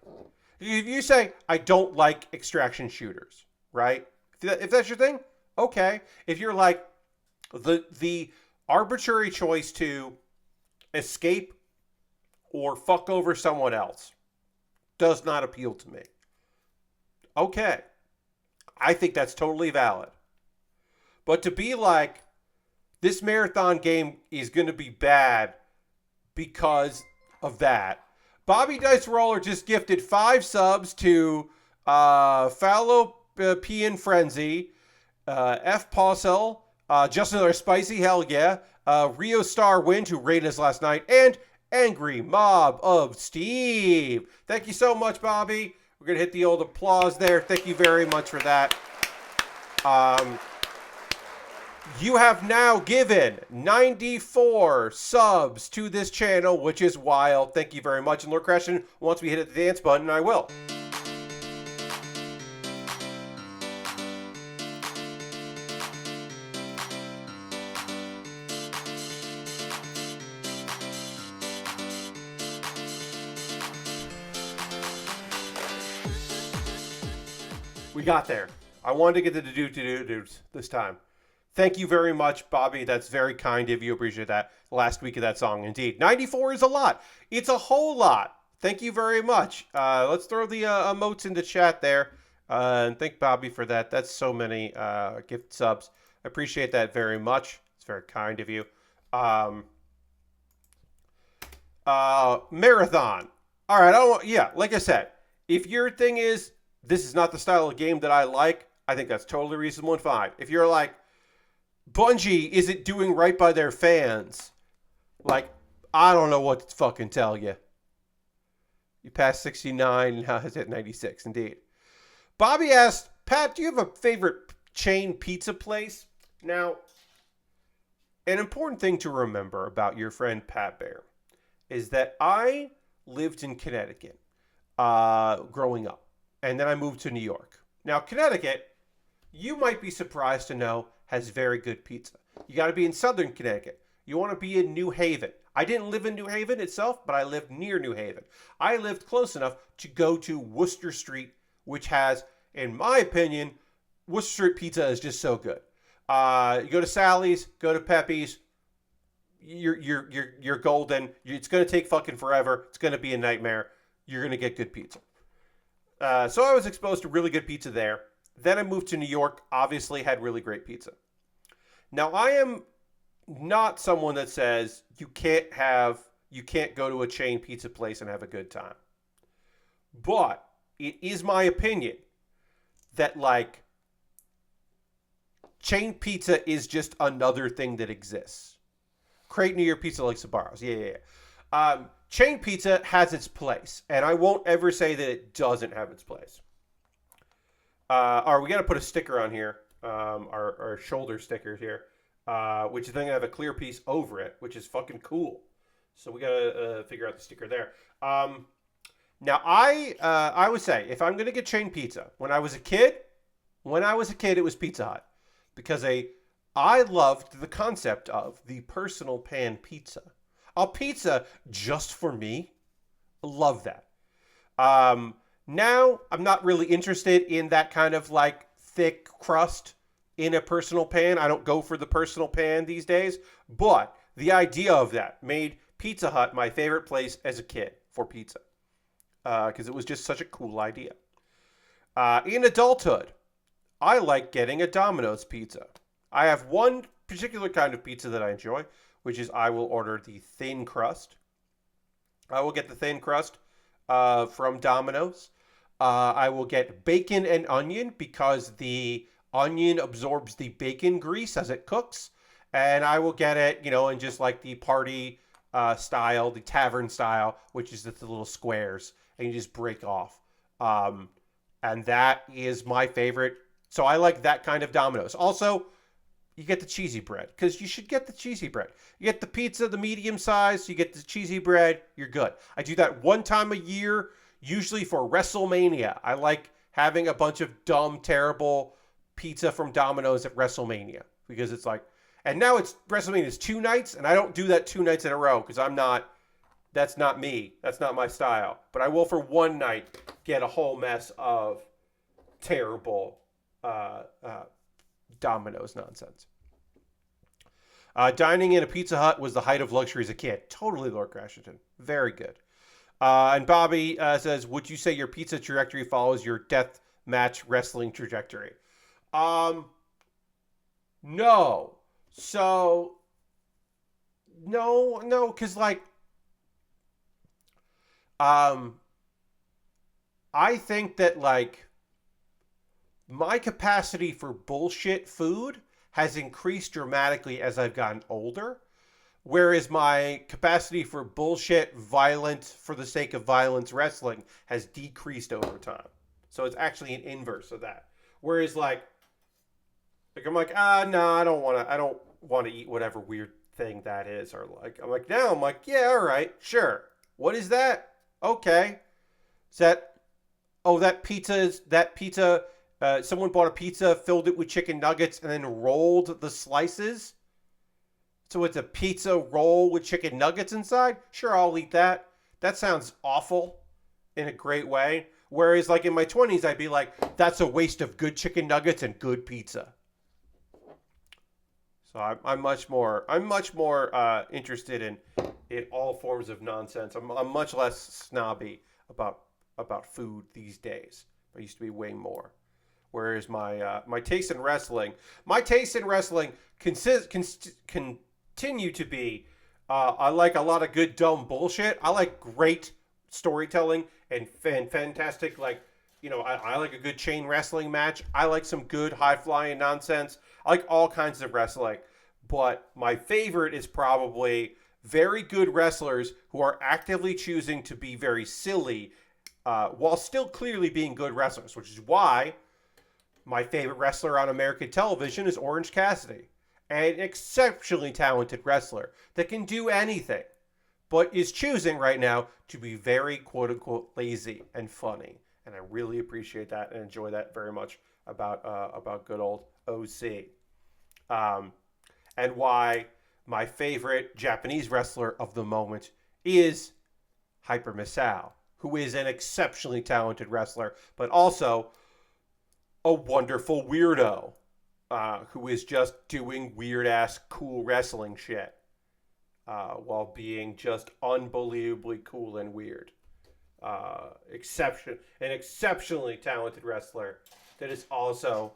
if you say, I don't like extraction shooters, right? If that's your thing, okay. If you're like, the arbitrary choice to escape or fuck over someone else does not appeal to me. Okay. I think that's totally valid. But to be like, this Marathon game is going to be bad because of that. Bobby Dice Roller just gifted 5 subs to Fallopian Frenzy, F. Pausel, just another spicy, hell yeah. Rio Star Wind, who raided us last night, and Angry Mob of Steve. Thank you so much, Bobby. We're going to hit the old applause there. Thank you very much for that. You have now given 94 subs to this channel, which is wild. Thank you very much. And Lord Crescent, once we hit the dance button, I will. We got there. I wanted to get to the dudes this time. Thank you very much, Bobby. That's very kind of you. Appreciate that. The last week of that song, indeed. 94 is a lot. It's a whole lot. Thank you very much. Let's throw the emotes in the chat there. And thank Bobby for that. That's so many gift subs. I appreciate that very much. It's very kind of you. Marathon. All right. Yeah, like I said, if your thing is, this is not the style of game that I like, I think that's totally reasonable and fine. If you're like, Bungie isn't doing right by their fans, like, I don't know what to fucking tell you. You passed 69 and now it's at 96, indeed. Bobby asked, Pat, do you have a favorite chain pizza place? Now, an important thing to remember about your friend Pat Baer is that I lived in Connecticut growing up, and then I moved to New York. Now, Connecticut, you might be surprised to know, has very good pizza. You got to be in southern Connecticut. You want to be in New Haven. I didn't live in New Haven itself, but I lived near New Haven. I lived close enough to go to Worcester Street, which has, in my opinion, Worcester Street pizza is just so good. You go to Sally's, go to Pepe's, you're golden. It's going to take fucking forever. It's going to be a nightmare. You're going to get good pizza. So I was exposed to really good pizza there. Then I moved to New York, obviously had really great pizza. Now, I am not someone that says you can't go to a chain pizza place and have a good time. But it is my opinion that, like, chain pizza is just another thing that exists. Create New York pizza like Sbarro's. Yeah. Chain pizza has its place, and I won't ever say that it doesn't have its place. All right, we got to put a sticker on here, our shoulder stickers here, which is then going to have a clear piece over it, which is fucking cool. So we got to figure out the sticker there. Now, I would say, if I'm going to get chain pizza, when I was a kid, it was Pizza Hut. Because I loved the concept of the personal pan pizza. A pizza just for me. Love that. Now, I'm not really interested in that kind of like thick crust in a personal pan. I don't go for the personal pan these days. But the idea of that made Pizza Hut my favorite place as a kid for pizza. Because it was just such a cool idea. In adulthood, I like getting a Domino's pizza. I have one particular kind of pizza that I enjoy, which is I will order the thin crust. I will get the thin crust from Domino's. I will get bacon and onion because the onion absorbs the bacon grease as it cooks. And I will get it, in just like the party style, the tavern style, which is the little squares. And you just break off. And that is my favorite. So I like that kind of Domino's. Also, you get the cheesy bread because you should get the cheesy bread. You get the pizza, the medium size, you get the cheesy bread, you're good. I do that one time a year, usually for WrestleMania. I like having a bunch of dumb, terrible pizza from Domino's at WrestleMania because it's like, and now it's WrestleMania's 2 nights, and I don't do that 2 nights in a row because that's not me. That's not my style. But I will for one night get a whole mess of terrible Domino's nonsense. Dining in a Pizza Hut was the height of luxury as a kid. Totally, Lord Crashington. Very good. And Bobby says, would you say your pizza trajectory follows your death match wrestling trajectory? No. So, no, because like, I think that like, my capacity for bullshit food has increased dramatically as I've gotten older, whereas my capacity for bullshit, violent, for the sake of violence wrestling has decreased over time. So it's actually an inverse of that. Whereas like I'm like, no, I don't want to eat whatever weird thing that is. Or like, I'm like, yeah, all right, sure. What is that? Okay. Is that, that pizza, someone bought a pizza, filled it with chicken nuggets, and then rolled the slices. So it's a pizza roll with chicken nuggets inside? Sure, I'll eat that. That sounds awful in a great way. Whereas like in my 20s, I'd be like, that's a waste of good chicken nuggets and good pizza. So I'm much more interested in all forms of nonsense. I'm much less snobby about food these days. I used to be way more. Whereas my taste in wrestling continue to be, I like a lot of good dumb bullshit. I like great storytelling and fantastic, like, I like a good chain wrestling match. I like some good high flying nonsense. I like all kinds of wrestling. But my favorite is probably very good wrestlers who are actively choosing to be very silly, while still clearly being good wrestlers, which is why my favorite wrestler on American television is Orange Cassidy, an exceptionally talented wrestler that can do anything, but is choosing right now to be very quote-unquote lazy and funny. And I really appreciate that and enjoy that very much about good old OC. And why my favorite Japanese wrestler of the moment is Hyper Misao, who is an exceptionally talented wrestler, but also a wonderful weirdo, who is just doing weird-ass cool wrestling shit, while being just unbelievably cool and weird. An exceptionally talented wrestler that is also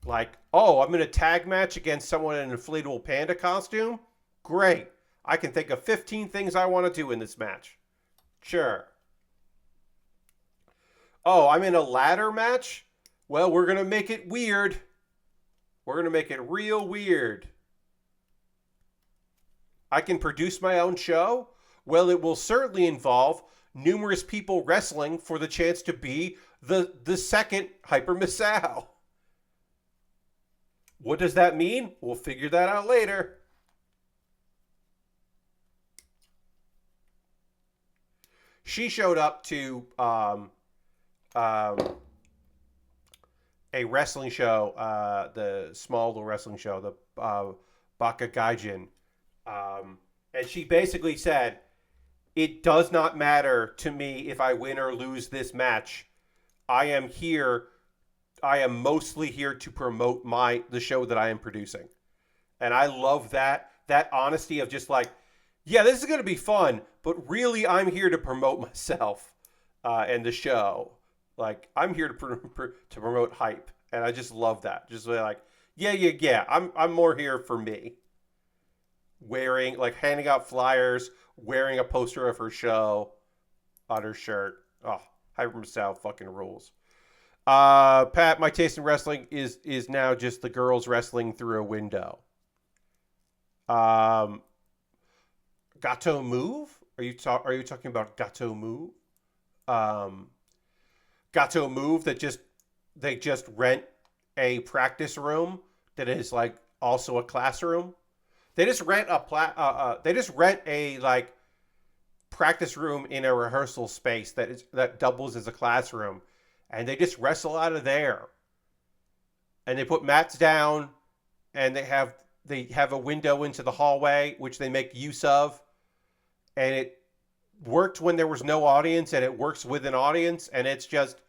like, oh, I'm in a tag match against someone in an inflatable panda costume? Great. I can think of 15 things I want to do in this match. Sure. Oh, I'm in a ladder match? Well, we're going to make it weird. We're going to make it real weird. I can produce my own show? Well, it will certainly involve numerous people wrestling for the chance to be the second Hyper Misao. What does that mean? We'll figure that out later. She showed up to a wrestling show, the small little wrestling show, the Baka Gaijin. And she basically said, it does not matter to me if I win or lose this match. I am mostly here to promote the show that I am producing. And I love that honesty of just like, yeah, this is going to be fun, but really I'm here to promote myself, and the show. Like, I'm here to promote hype. And I just love that. Just like, yeah. I'm more here for me. Wearing, like, handing out flyers, wearing a poster of her show on her shirt. Oh, Hyper Misao fucking rules. Pat, my taste in wrestling is now just the girls wrestling through a window. Gato Move? Are you talking about Gato Move? Gato Move they just rent a practice room that is like also a classroom. They just rent a like practice room in a rehearsal space that doubles as a classroom, and they just wrestle out of there. And they put mats down, and they have a window into the hallway which they make use of, and it worked when there was no audience, and it works with an audience, and it's just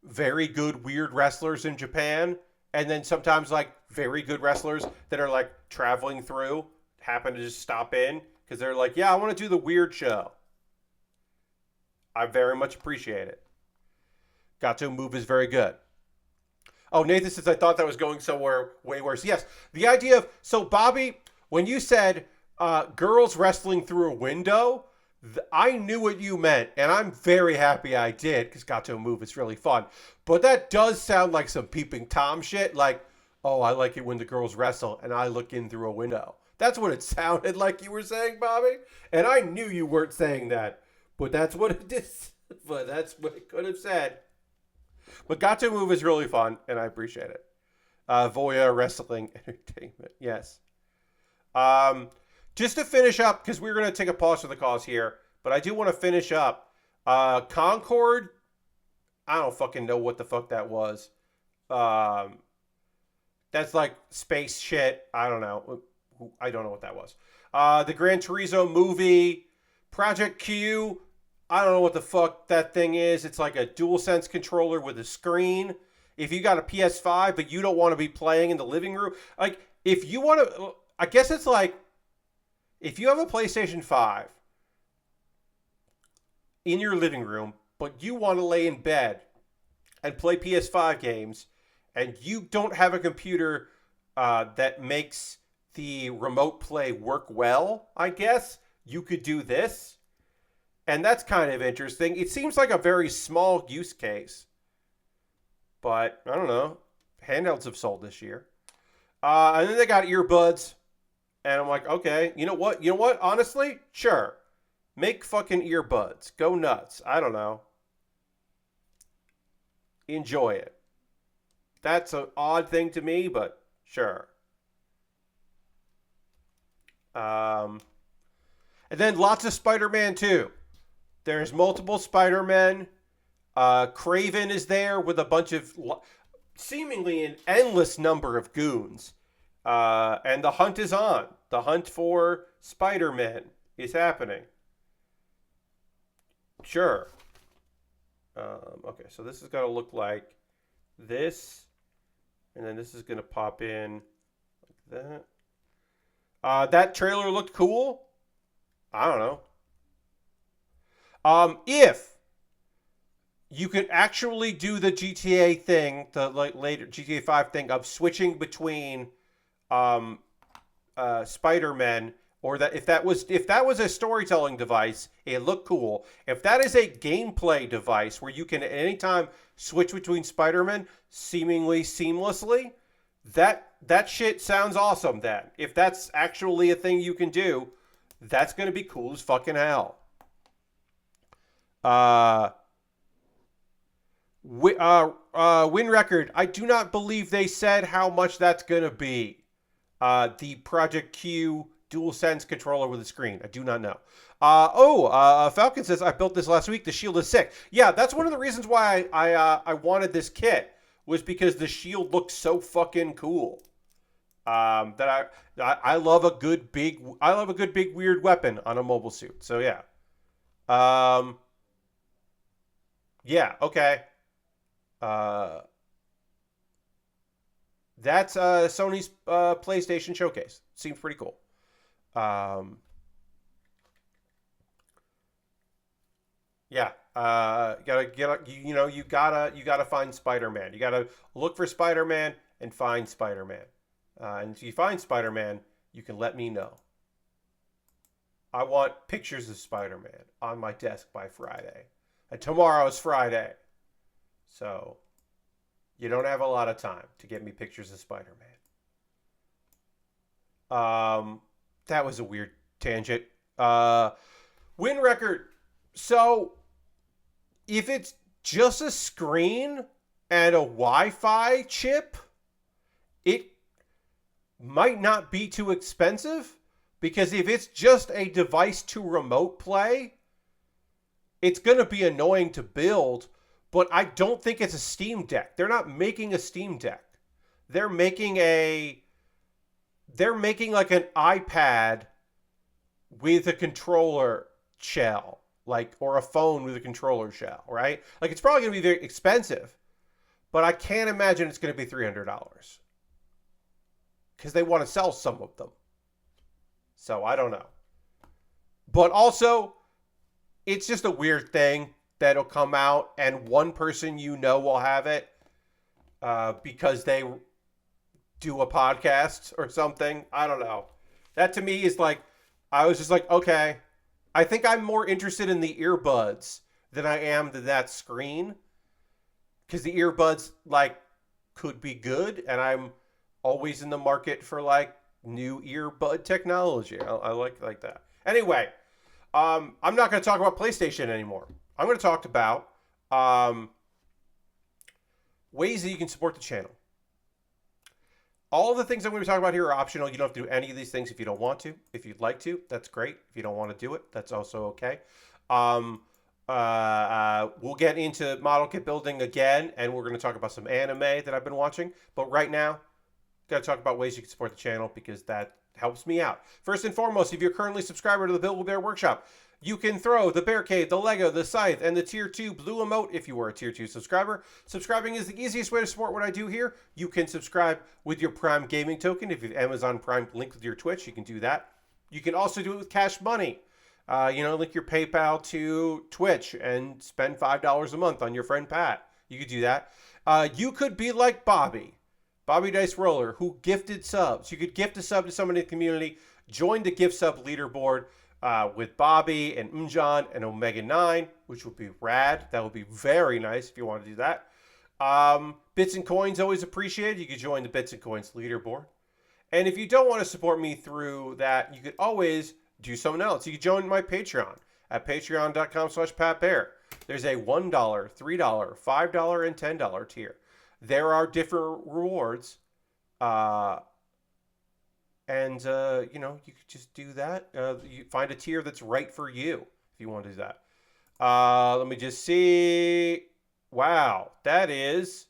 very good weird wrestlers in Japan. And then sometimes like very good wrestlers that are like traveling through happen to just stop in because they're like, yeah, I want to do the weird show. I very much appreciate it. Gato Move is very good. Oh, Nathan says, I thought that was going somewhere way worse. Yes, the idea of, so Bobby, when you said girls wrestling through a window, I knew what you meant, and I'm very happy I did, because Gato Move is really fun. But that does sound like some Peeping Tom shit, like, oh, I like it when the girls wrestle, and I look in through a window. That's what it sounded like you were saying, Bobby. And I knew you weren't saying that, but that's what it did. But that's what it could have said. But Gato Move is really fun, and I appreciate it. Voya Wrestling Entertainment, yes. Just to finish up, because we're going to take a pause for the cause here, but I do want to finish up. Concord, I don't fucking know what the fuck that was. That's like space shit. I don't know. I don't know what that was. The Gran Turismo movie, Project Q. I don't know what the fuck that thing is. It's like a DualSense controller with a screen. If you got a PS5, but you don't want to be playing in the living room, like if you want to, I guess it's like if you have a PlayStation 5 in your living room, but you want to lay in bed and play PS5 games, and you don't have a computer that makes the remote play work well, I guess you could do this. And that's kind of interesting. It seems like a very small use case. But, I don't know. Handhelds have sold this year. And then they got earbuds. And I'm like, okay, you know what? You know what? Honestly, sure. Make fucking earbuds. Go nuts. I don't know. Enjoy it. That's an odd thing to me, but sure. And then lots of Spider-Man 2. There's multiple Spider-Men. Craven is there with a bunch of seemingly an endless number of goons. And the hunt is on. The hunt for Spider-Man is happening. Sure. Okay, so this is going to look like this. And then this is going to pop in like that. That trailer looked cool. I don't know. If you can actually do the GTA thing, the later GTA 5 thing of switching between Spider-Man, or that if that was a storytelling device, it looked cool. If that is a gameplay device where you can at any time switch between Spider-Man seemingly seamlessly, that shit sounds awesome then. If that's actually a thing you can do, that's going to be cool as fucking hell. Win record. I do not believe they said how much that's going to be. The Project Q DualSense controller with a screen. I do not know. Falcon says, I built this last week. The shield is sick. Yeah, that's one of the reasons why I wanted this kit, was because the shield looks so fucking cool. That I love a good big weird weapon on a mobile suit. So yeah. Yeah, okay. That's Sony's PlayStation Showcase. Seems pretty cool. Yeah. You gotta find Spider-Man. You gotta look for Spider-Man and find Spider-Man. And if you find Spider-Man, you can let me know. I want pictures of Spider-Man on my desk by Friday. And tomorrow's Friday. So you don't have a lot of time to get me pictures of Spider-Man. That was a weird tangent. Win record. So if it's just a screen and a Wi-Fi chip, it might not be too expensive, because if it's just a device to remote play, it's going to be annoying to build, but I don't think it's a Steam Deck. They're not making a Steam Deck. They're making like an iPad with a controller shell, or a phone with a controller shell, right? Like, it's probably going to be very expensive, but I can't imagine it's going to be $300, because they want to sell some of them. So I don't know. But also, it's just a weird thing that'll come out and one person will have it because they do a podcast or something. I don't know. That to me is like, I was just like, okay, I think I'm more interested in the earbuds than I am to that screen, because the earbuds could be good, and I'm always in the market for new earbud technology. I like that. Anyway, I'm not going to talk about PlayStation anymore. I'm going to talk about ways that you can support the channel. All of the things I'm going to be talking about here are optional. You don't have to do any of these things if you don't want to. If you'd like to, that's great. If you don't want to do it, that's also okay. We'll get into model kit building again, and we're going to talk about some anime that I've been watching. But right now, got to talk about ways you can support the channel, because that helps me out. First and foremost, if you're currently a subscriber to the Bear Workshop, You can throw the Bear Cave, the Lego, the Scythe, and the Tier 2 blue emote if you were a Tier 2 subscriber. Subscribing is the easiest way to support what I do here. You can subscribe with your Prime Gaming token. If you have Amazon Prime linked with your Twitch, you can do that. You can also do it with Cash Money. Link your PayPal to Twitch and spend $5 a month on your friend Pat. You could do that. You could be like Bobby Dice Roller, who gifted subs. You could gift a sub to someone in the community, join the gift sub leaderboard with Bobby and Umjan and Omega 9, which would be rad. That would be very nice if you want to do that. Bits and coins always appreciated. You could join the Bits and Coins leaderboard. And if you don't want to support me through that, you could always do something else. You could join my Patreon at patreon.com/PatBear. There's a $1, $3, $5, and $10 tier. There are different rewards. You could just do that. You find a tier that's right for you if you want to do that. Let me just see. Wow, that is.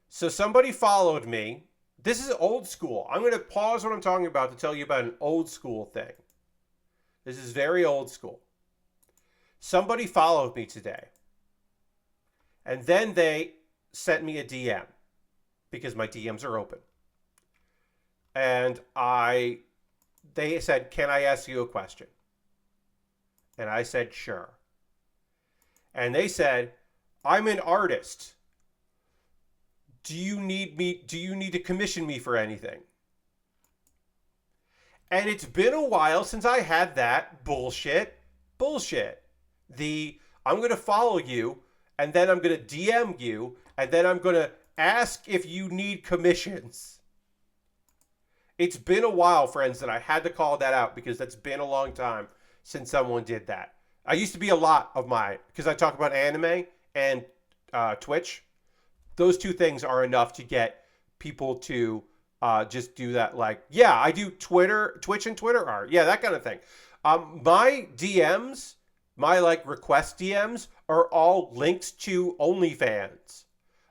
So somebody followed me. This is old school. I'm going to pause what I'm talking about to tell you about an old school thing. This is very old school. Somebody followed me today. And then they sent me a DM because my DMs are open. And they said, "Can I ask you a question?" And I said, "Sure." And they said, "I'm an artist. Do you need to commission me for anything?" And it's been a while since I had that bullshit. I'm going to follow you, and then I'm going to DM you, and then I'm going to ask if you need commissions. It's been a while, friends, that I had to call that out because that's been a long time since someone did that. I used to be a lot of because I talk about anime and Twitch. Those two things are enough to get people to just do that. Like, yeah, I do Twitch and Twitter art. Yeah, that kind of thing. My DMs, my request DMs are all links to OnlyFans.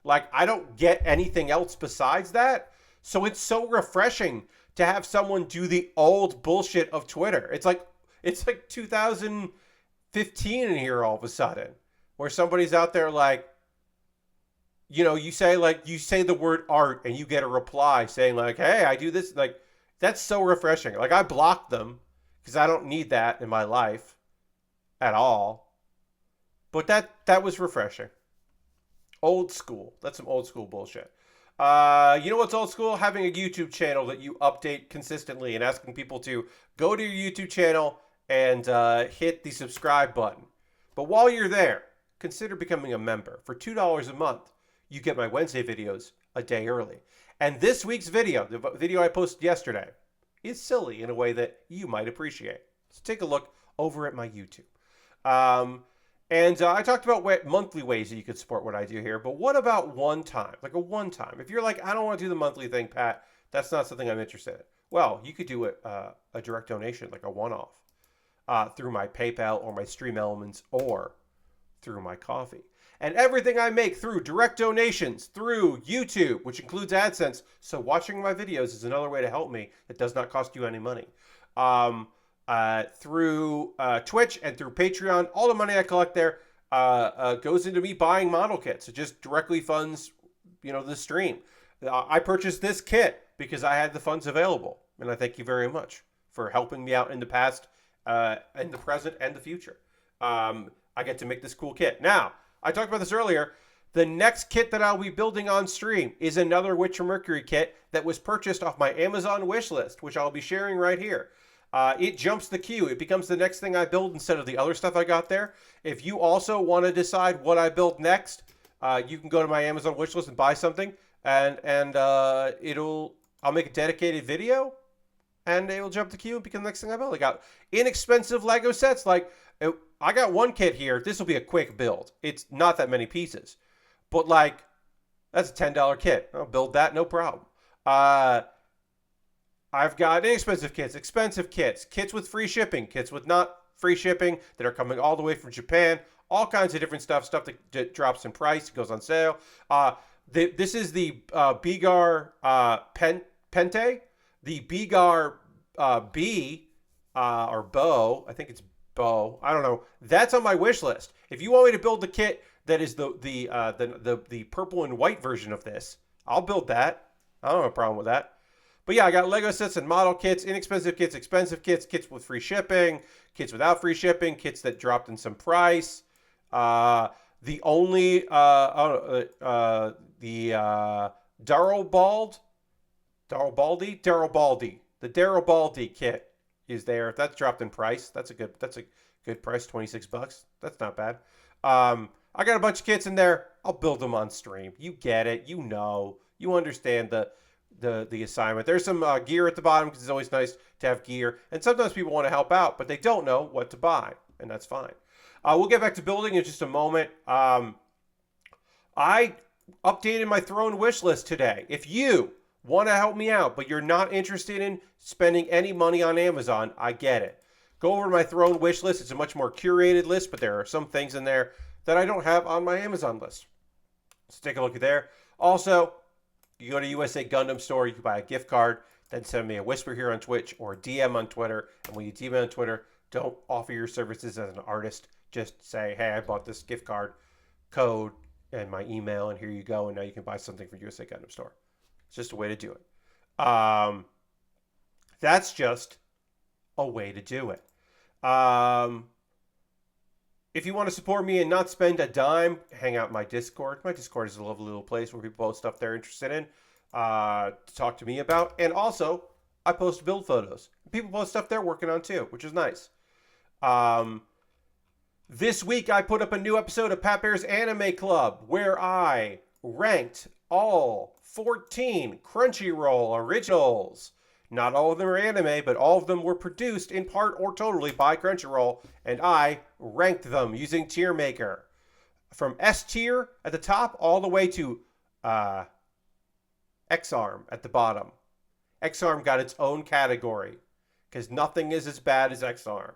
Like, I don't get anything else besides that. So it's so refreshing to have someone do the old bullshit of Twitter. It's like 2015 in here all of a sudden, where somebody's out there you say the word art and you get a reply saying hey, I do this. That's so refreshing. I blocked them because I don't need that in my life at all. But that was refreshing. Old school. That's some old school bullshit. You know what's old school? Having a YouTube channel that you update consistently and asking people to go to your YouTube channel and hit the subscribe button. But while you're there, consider becoming a member. For $2 a month, you get my Wednesday videos a day early. And this week's video, the video I posted yesterday, is silly in a way that you might appreciate. So take a look over at my YouTube. I talked about monthly ways that you could support what I do here, but what about one time? A one time. If you're I don't want to do the monthly thing, Pat, that's not something I'm interested in. Well, you could do a direct donation, a one-off, through my PayPal or my Stream Elements or through my Coffee. And everything I make through direct donations, through YouTube, which includes AdSense. So watching my videos is another way to help me that does not cost you any money. Through Twitch and through Patreon, all the money I collect there goes into me buying model kits. It just directly funds, the stream. I purchased this kit because I had the funds available, and I thank you very much for helping me out in the past, in the present, and the future. I get to make this cool kit. Now, I talked about this earlier. The next kit that I'll be building on stream is another Witcher Mercury kit that was purchased off my Amazon wish list, which I'll be sharing right here. It jumps the queue. It becomes the next thing I build instead of the other stuff I got there. If you also want to decide what I build next, you can go to my Amazon wishlist and buy something, and I'll make a dedicated video, and it will jump the queue and become the next thing I build. I got inexpensive Lego sets. I got one kit here. This will be a quick build. It's not that many pieces, but that's a $10 kit. I'll build that, no problem. I've got inexpensive kits, expensive kits, kits with free shipping, kits with not free shipping that are coming all the way from Japan, all kinds of different stuff that drops in price, goes on sale. This is the Beguir-Pente, the Beguir B or Bow. I think it's Oh, I don't know. That's on my wish list. If you want me to build the kit that is the purple and white version of this, I'll build that. I don't have a problem with that. But yeah, I got Lego sets and model kits, inexpensive kits, expensive kits, kits with free shipping, kits without free shipping, kits that dropped in some price. The only Daryl Baldy, the Daryl Baldy kit is there. That's dropped in price. That's a good price, $26. That's not bad. I got a bunch of kits in there. I'll build them on stream. You get it. You know. You understand the assignment. There's some gear at the bottom because it's always nice to have gear. And sometimes people want to help out, but they don't know what to buy, and that's fine. We'll get back to building in just a moment. I updated my throne wish list today. If you want to help me out, but you're not interested in spending any money on Amazon, I get it. Go over to my throne wish list. It's a much more curated list, but there are some things in there that I don't have on my Amazon list. So take a look at there. Also, you go to USA Gundam store, you can buy a gift card, then send me a whisper here on Twitch or a DM on Twitter. And when you DM on Twitter, don't offer your services as an artist. Just say, hey, I bought this gift card code and my email, and here you go. And now you can buy something for USA Gundam store. It's just a way to do it. That's just a way to do it. If you want to support me and not spend a dime, hang out in my Discord. My Discord is a lovely little place where people post stuff they're interested in to talk to me about. And also, I post build photos. People post stuff they're working on too, which is nice. This week, I put up a new episode of Pat Bear's Anime Club where I ranked all 14 Crunchyroll originals. Not all of them are anime, but all of them were produced in part or totally by Crunchyroll, and I ranked them using Tier Maker. From S tier at the top all the way to X-Arm at the bottom. X-Arm got its own category, because nothing is as bad as X-Arm.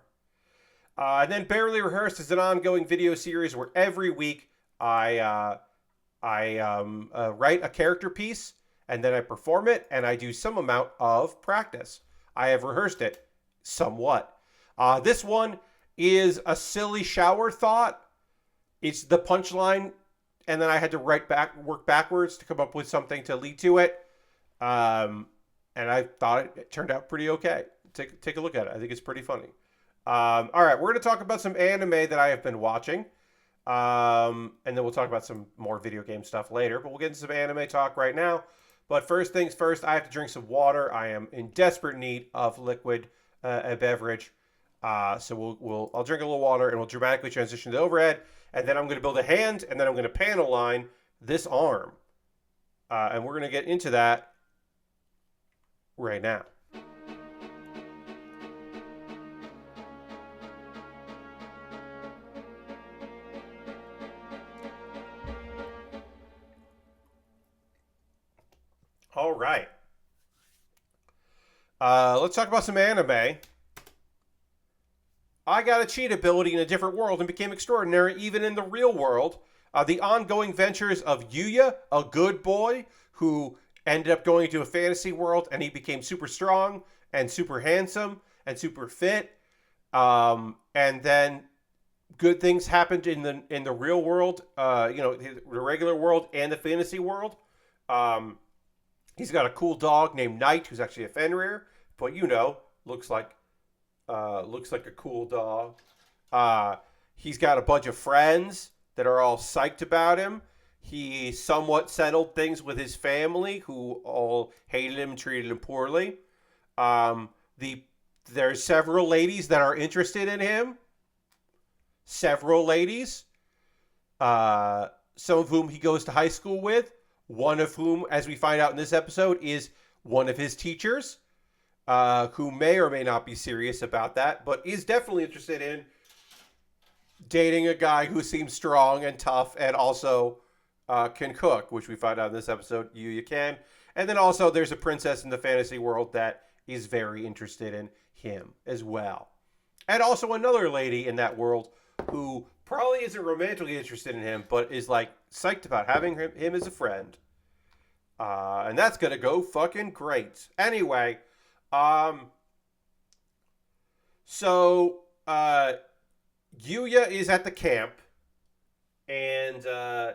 And then Baerly Rehearsed is an ongoing video series where every week I write a character piece, and then I perform it, and I do some amount of practice. I have rehearsed it somewhat. This one is a silly shower thought. It's the punchline, and then I had to work backwards to come up with something to lead to it. And I thought it turned out pretty okay. Take a look at it. I think it's pretty funny. All right, we're going to talk about some anime that I have been watching. And then we'll talk about some more video game stuff later. But we'll get into some anime talk right now. But first things first, I have to drink some water. I am in desperate need of liquid a beverage. So I'll drink a little water and we'll dramatically transition to the overhead. And then I'm going to build a hand, and then I'm going to panel line this arm. And we're going to get into that right now. All right. Let's talk about some anime. I got a cheat ability in a different world and became extraordinary even in the real world. The ongoing ventures of Yuya, a good boy who ended up going to a fantasy world, and he became super strong and super handsome and super fit. And then good things happened in the real world, the regular world and the fantasy world. He's got a cool dog named Knight, who's actually a Fenrir, but looks like a cool dog. He's got a bunch of friends that are all psyched about him. He somewhat settled things with his family, who all hated him and treated him poorly. There's several ladies that are interested in him. Several ladies. Some of whom he goes to high school with. One of whom, as we find out in this episode, is one of his teachers, who may or may not be serious about that, but is definitely interested in dating a guy who seems strong and tough and also can cook, which we find out in this episode, you can. And then also there's a princess in the fantasy world that is very interested in him as well. And also another lady in that world who probably isn't romantically interested in him, but is like psyched about having him as a friend. And that's going to go fucking great. Anyway, so Yuya is at the camp, and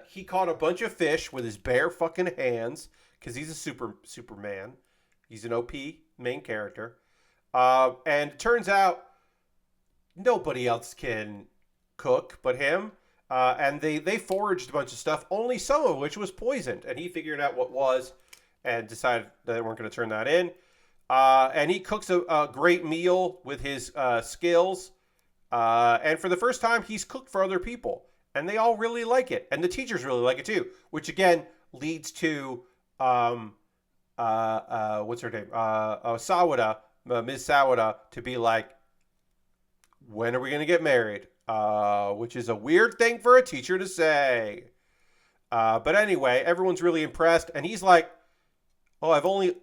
he caught a bunch of fish with his bare fucking hands because he's a Superman. He's an OP main character, and it turns out nobody else can cook but him. And they foraged a bunch of stuff, only some of which was poisoned, and he figured out what was, and decided that they weren't going to turn that in. And he cooks a great meal with his skills. And for the first time, he's cooked for other people, and they all really like it, and the teachers really like it too. Which again leads to what's her name, Sawada, Ms. Sawada, to be like, when are we gonna get married? Which is a weird thing for a teacher to say. But anyway, everyone's really impressed, and he's like, "Oh, I've only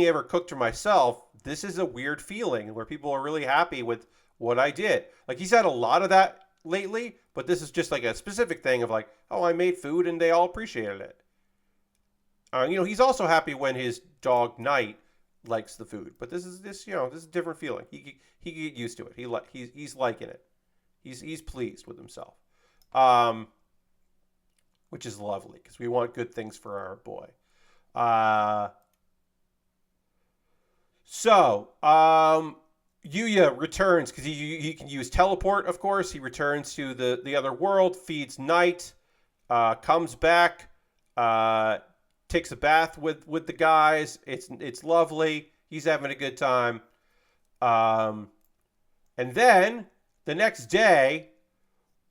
ever cooked for myself. This is a weird feeling where people are really happy with what I did." Like, he's had a lot of that lately, but this is just like a specific thing of like, "Oh, I made food and they all appreciated it." He's also happy when his dog Knight likes the food, but this is a different feeling. He can get used to it. He's liking it. He's pleased with himself, which is lovely because we want good things for our boy. Yuya returns because he can use teleport. Of course, he returns to the other world, feeds Knight, comes back, takes a bath with the guys. It's lovely. He's having a good time. And then the next day,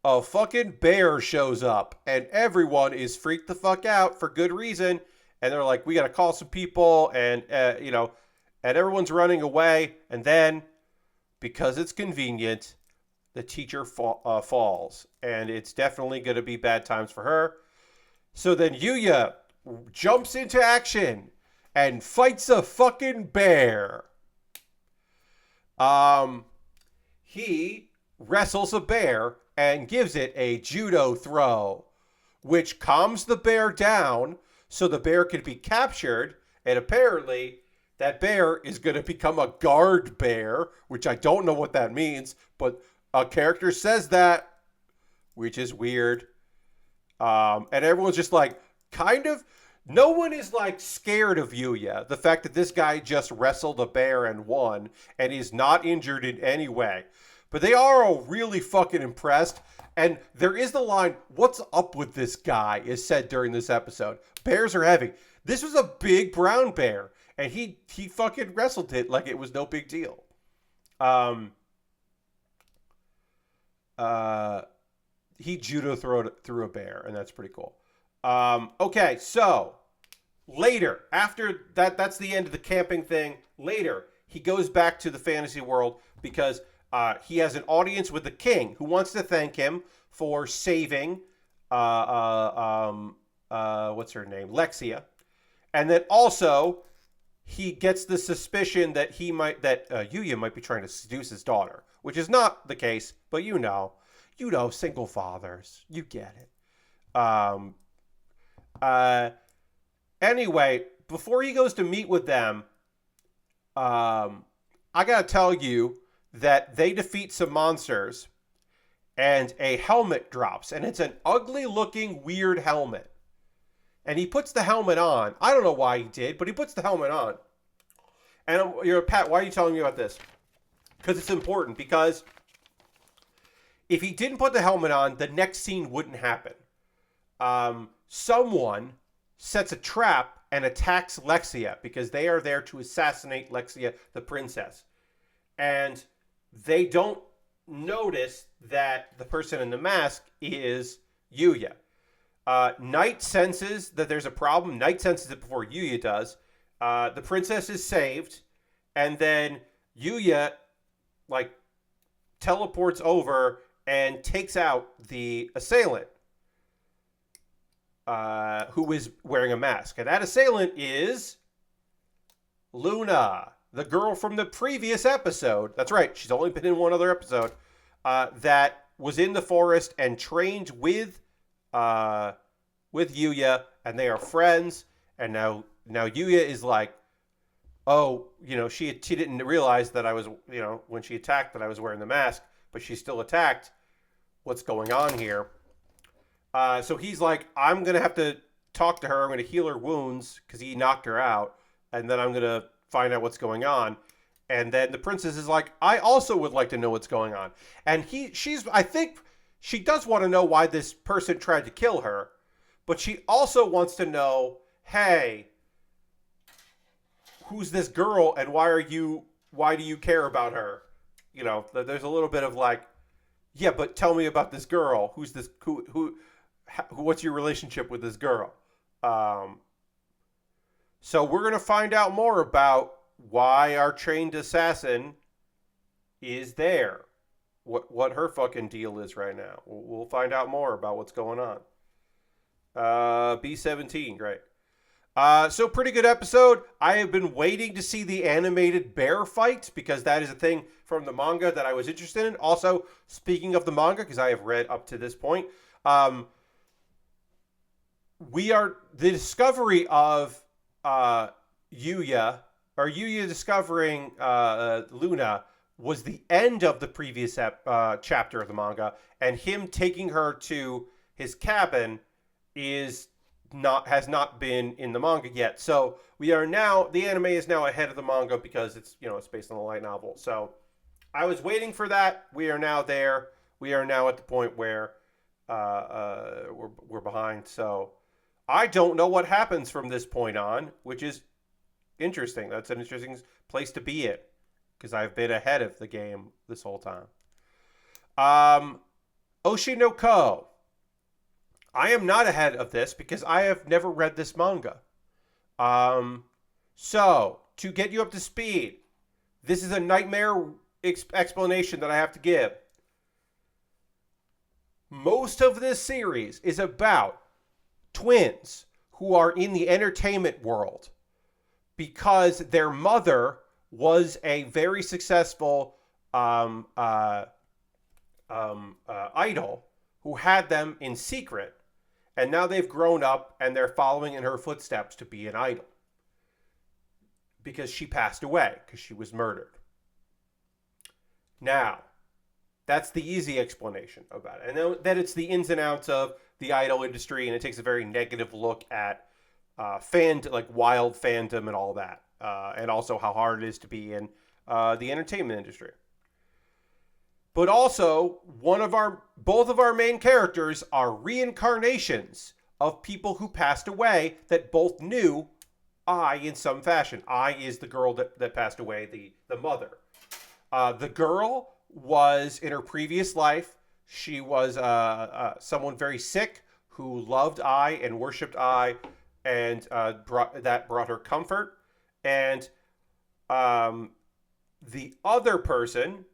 a fucking bear shows up, and everyone is freaked the fuck out for good reason. And they're like, "We got to call some people," and and everyone's running away. And then, because it's convenient, the teacher falls, and it's definitely going to be bad times for her. So then Yuya jumps into action and fights a fucking bear. He wrestles a bear and gives it a judo throw, which calms the bear down so the bear can be captured. And apparently that bear is going to become a guard bear, which I don't know what that means, but a character says that, which is weird. And everyone's just like, kind of, no one is like scared of Yuya. The fact that this guy just wrestled a bear and won, and he's not injured in any way. But they are all really fucking impressed. And there is the line, "What's up with this guy?" is said during this episode. Bears are heavy. This was a big brown bear, and he fucking wrestled it like it was no big deal. He judo threw a bear, and that's pretty cool. Okay, so later, after that's the end of the camping thing. Later, he goes back to the fantasy world because he has an audience with the king who wants to thank him for saving what's her name, Lexia, and then also he gets the suspicion that Yuya might be trying to seduce his daughter, which is not the case, but single fathers, you get it. Anyway, before he goes to meet with them, I gotta tell you that they defeat some monsters, and a helmet drops, and it's an ugly-looking, weird helmet. And he puts the helmet on. I don't know why he did, but he puts the helmet on. And Pat, why are you telling me about this? Because it's important. Because if he didn't put the helmet on, the next scene wouldn't happen. Someone sets a trap and attacks Lexia because they are there to assassinate Lexia, the princess. And they don't notice that the person in the mask is Yuya. Knight senses that there's a problem. Knight senses it before Yuya does. The princess is saved, and then Yuya teleports over and takes out the assailant, who is wearing a mask. And that assailant is Luna, the girl from the previous episode. That's right, she's only been in one other episode. That was in the forest and trained with Yuya, and they are friends. And now Yuya is like, oh, she didn't realize that I was, when she attacked, that I was wearing the mask, but she still attacked. what's going on here. So he's like, I'm going to have to talk to her. I'm going to heal her wounds because he knocked her out. And then I'm going to find out what's going on. And then the princess is like, I also would like to know what's going on. And I think she does want to know why this person tried to kill her. But she also wants to know, hey, who's this girl and why do you care about her? You know, there's a little bit of like, yeah, but tell me about this girl. Who's this? What's your relationship with this girl? So we're going to find out more about why our trained assassin is there. What her fucking deal is right now. We'll find out more about what's going on. B17, great. So pretty good episode. I have been waiting to see the animated Baer fight because that is a thing from the manga that I was interested in. Also, speaking of the manga, because I have read up to this point, the discovery of Yuya discovering Luna was the end of the previous chapter of the manga, and him taking her to his cabin has not been in the manga yet. So the anime is now ahead of the manga because it's based on the light novel. So I was waiting for that. We are now there. We are now at the point where we're behind. So I don't know what happens from this point on, which is interesting. That's an interesting place to be in because I've been ahead of the game this whole time. Oshi no Ko. I am not ahead of this because I have never read this manga. So, to get you up to speed, this is a nightmare explanation that I have to give. Most of this series is about twins who are in the entertainment world because their mother was a very successful idol who had them in secret. And now they've grown up and they're following in her footsteps to be an idol. Because she passed away, because she was murdered. Now, that's the easy explanation about it. And then it's the ins and outs of the idol industry, and it takes a very negative look at wild fandom and all that. And also how hard it is to be in the entertainment industry. But also, both of our main characters are reincarnations of people who passed away that both knew Ai in some fashion. Ai is the girl that passed away, the mother. The girl was, in her previous life, she was someone very sick who loved Ai and worshipped Ai, and brought her comfort. And the other person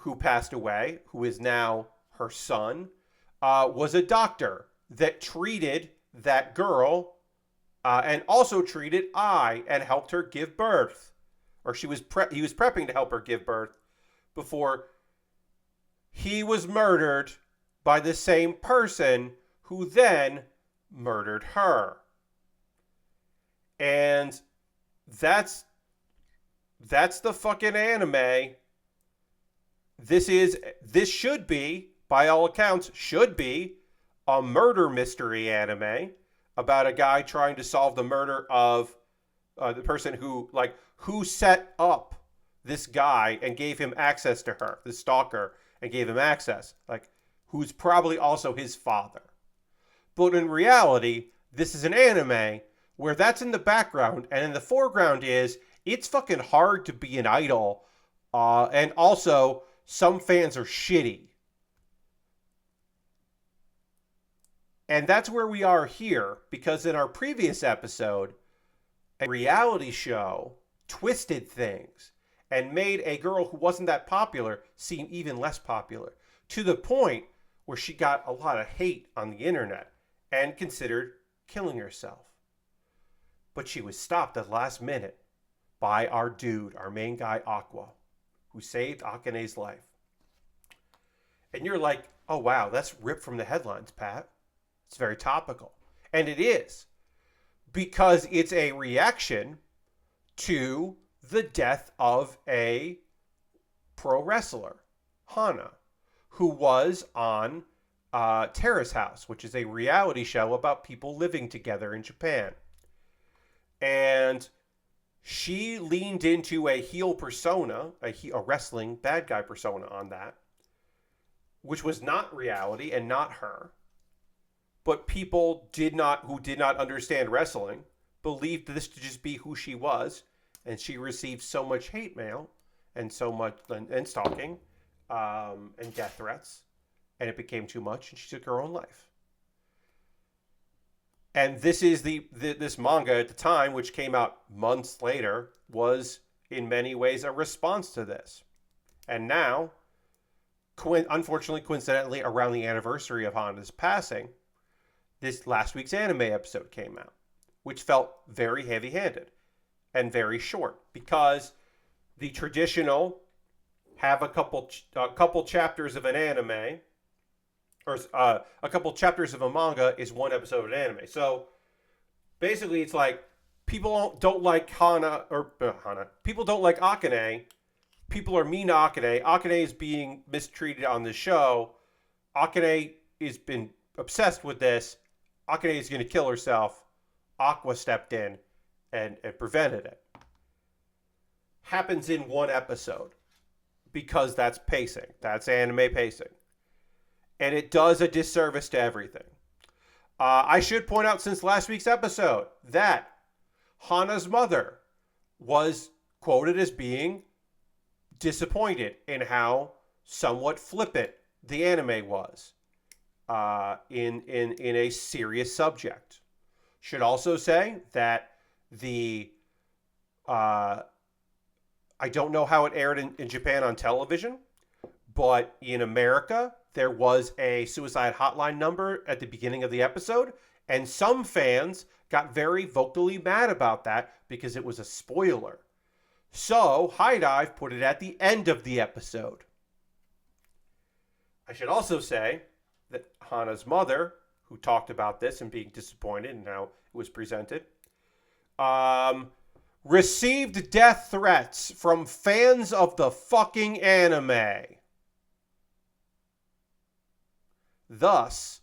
who passed away, who is now her son, was a doctor that treated that girl and also treated Ai and helped her give birth. Or he was prepping to help her give birth before he was murdered by the same person who then murdered her. And that's the fucking anime. This should be, by all accounts, a murder mystery anime about a guy trying to solve the murder of the person who set up this guy and gave him access to her, the stalker, and gave him access, who's probably also his father. But in reality, this is an anime where that's in the background, and in the foreground it's fucking hard to be an idol, and also some fans are shitty. And that's where we are here, because in our previous episode, a reality show twisted things and made a girl who wasn't that popular seem even less popular, to the point where she got a lot of hate on the internet and considered killing herself. But she was stopped at the last minute by our main guy, Aqua, who saved Akane's life. And you're like, oh wow, that's ripped from the headlines, Pat. It's very topical. And it is. Because it's a reaction to the death of a pro wrestler, Hana, who was on Terrace House, which is a reality show about people living together in Japan. And she leaned into a heel persona, a wrestling bad guy persona on that, which was not reality and not her. But people who did not understand wrestling believed this to just be who she was, and she received so much hate mail and so much and stalking and death threats, and it became too much, and she took her own life. And this is this manga at the time, which came out months later, was in many ways a response to this. And now, unfortunately, coincidentally, around the anniversary of Hana's passing, this last week's anime episode came out, which felt very heavy-handed and very short, because the traditional have a couple chapters of an anime, or a couple chapters of a manga is one episode of an anime. So basically, it's like people don't like Hana. People don't like Akane. People are mean to Akane. Akane is being mistreated on the show. Akane has been obsessed with this. Akane is going to kill herself. Aqua stepped in and prevented it. Happens in one episode because that's pacing. That's anime pacing. And it does a disservice to everything. I should point out since last week's episode that Hana's mother was quoted as being disappointed in how somewhat flippant the anime was in a serious subject. Should also say that I don't know how it aired in Japan on television, but in America, there was a suicide hotline number at the beginning of the episode, and some fans got very vocally mad about that because it was a spoiler. So, High Dive put it at the end of the episode. I should also say that Hana's mother, who talked about this and being disappointed in how it was presented, received death threats from fans of the fucking anime. Thus,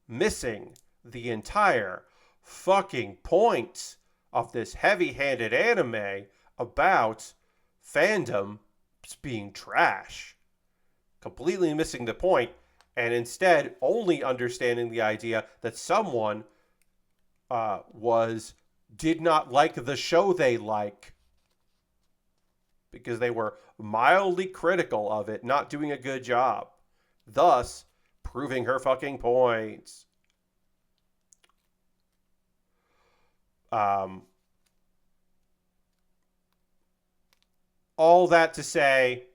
missing the entire fucking point of this heavy-handed anime about fandom being trash. Completely missing the point, and instead only understanding the idea that someone did not like the show they like because they were mildly critical of it, not doing a good job. Thus, proving her fucking points. All that to say,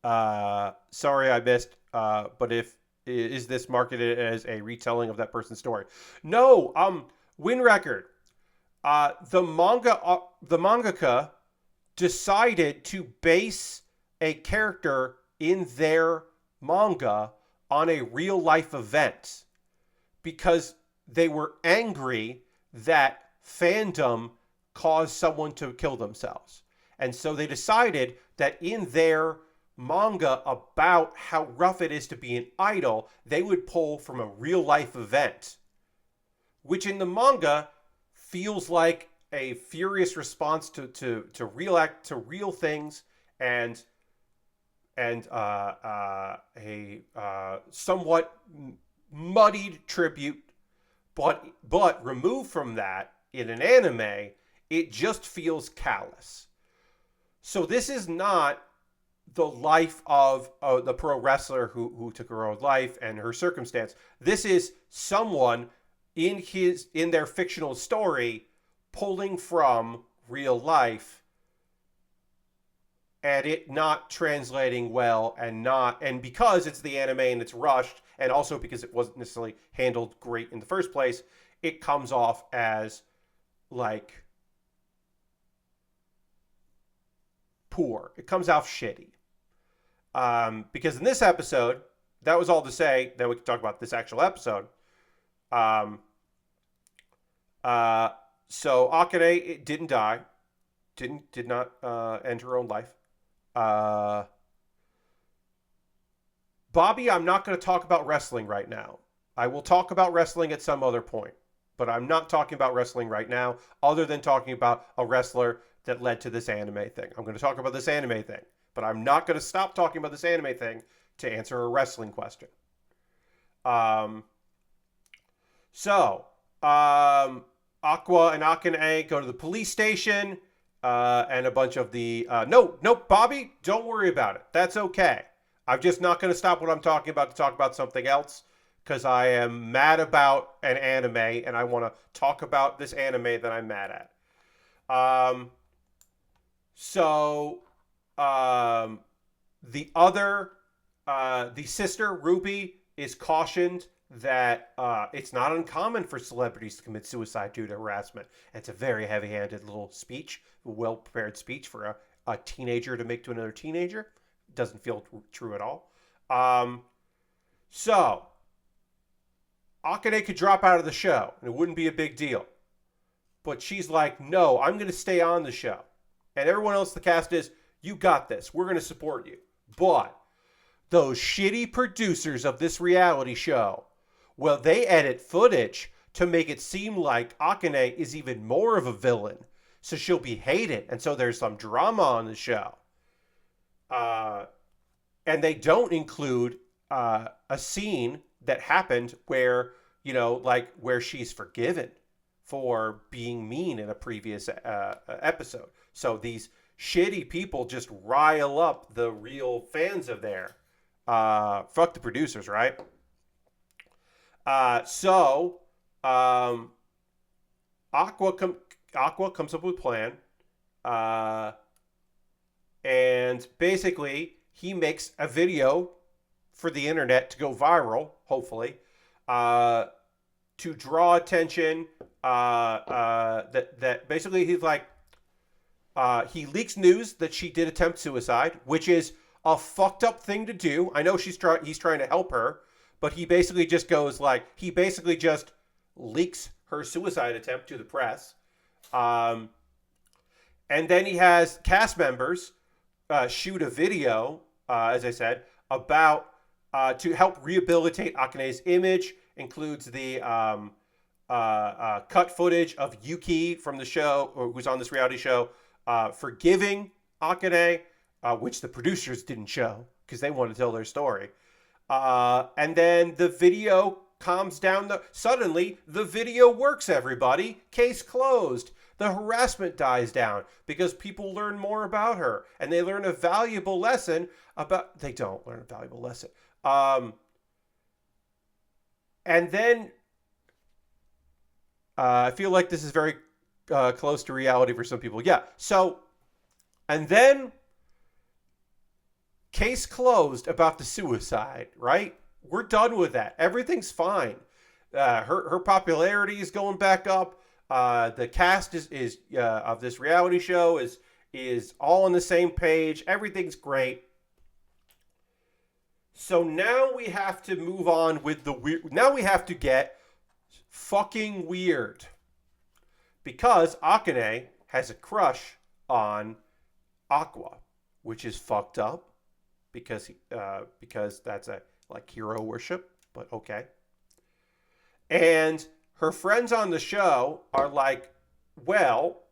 sorry I missed, but is this marketed as a retelling of that person's story? No, win record. The mangaka decided to base a character in their manga on a real life event because they were angry that fandom caused someone to kill themselves. And so they decided that in their manga about how rough it is to be an idol, they would pull from a real life event, which in the manga feels like a furious response to real things and a somewhat muddied tribute, but removed from that in an anime, it just feels callous. So this is not the life of the pro wrestler who took her own life and her circumstance. This is someone in their fictional story pulling from real life and it not translating well and because it's the anime and it's rushed and also because it wasn't necessarily handled great in the first place, it comes off as like poor. It comes off shitty. Because in this episode, that was all to say, then we can talk about this actual episode. So Akane didn't die, did not end her own life. Bobby, I'm not going to talk about wrestling right now. I will talk about wrestling at some other point, but I'm not talking about wrestling right now, other than talking about a wrestler that led to this anime thing. I'm going to talk about this anime thing, but I'm not going to stop talking about this anime thing to answer a wrestling question. Um, so, Aqua and Akane go to the police station, and a bunch of the no, Bobby, don't worry about it. That's okay. I'm just not going to stop what I'm talking about to talk about something else because I am mad about an anime and I want to talk about this anime that I'm mad at. So, the other, the sister Ruby is cautioned that it's not uncommon for celebrities to commit suicide due to harassment. And it's a very heavy-handed little speech, a well-prepared speech for a teenager to make to another teenager. Doesn't feel true at all. So, Akane could drop out of the show, and it wouldn't be a big deal. But she's like, no, I'm going to stay on the show. And everyone else, the cast is, you got this. We're going to support you. But those shitty producers of this reality show, well, they edit footage to make it seem like Akane is even more of a villain. So she'll be hated. And so there's some drama on the show. And they don't include a scene that happened where, like where she's forgiven for being mean in a previous episode. So these shitty people just rile up the real fans of there. Fuck the producers, right? So Aqua comes up with a plan. And basically, he makes a video for the internet to go viral, hopefully, to draw attention. That basically he's like, he leaks news that she did attempt suicide, which is a fucked up thing to do. I know he's trying to help her, but he basically just goes like, he basically just leaks her suicide attempt to the press. And then he has cast members shoot a video, as I said, about to help rehabilitate Akane's image. Includes the cut footage of Yuki from the show, or who's on this reality show, forgiving Akane, which the producers didn't show because they wanted to tell their story. And then the video calms down. Suddenly, the video works, everybody. Case closed. The harassment dies down because people learn more about her and they learn a valuable lesson about... They don't learn a valuable lesson. And then I feel like this is very close to reality for some people. Yeah. So, and then case closed about the suicide, right? We're done with that. Everything's fine. Her popularity is going back up. The cast is of this reality show is all on the same page. Everything's great. So now we have to move on with the weird. Now we have to get fucking weird, because Akane has a crush on Aqua, which is fucked up because that's a like hero worship, but okay. And her friends on the show are like, well,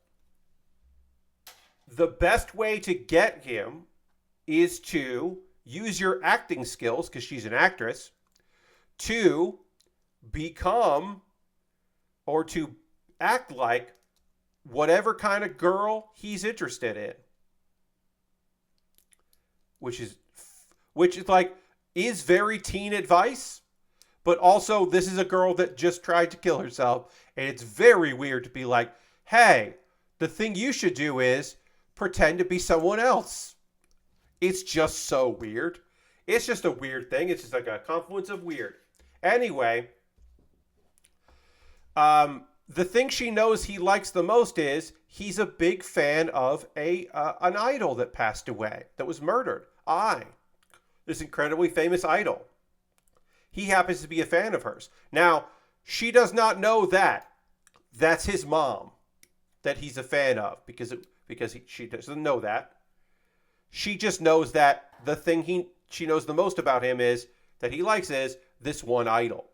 the best way to get him is to use your acting skills, because she's an actress, to become or to act like whatever kind of girl he's interested in. Which is like, is very teen advice. But also, this is a girl that just tried to kill herself. And it's very weird to be like, hey, the thing you should do is pretend to be someone else. It's just so weird. It's just a weird thing. It's just like a confluence of weird. Anyway, the thing she knows he likes the most is he's a big fan of an idol that passed away, that was murdered. This incredibly famous idol. He happens to be a fan of hers. Now, she does not know that. That's his mom that he's a fan of, because she doesn't know that. She just knows that the thing she knows the most about him is that he likes is this one idol.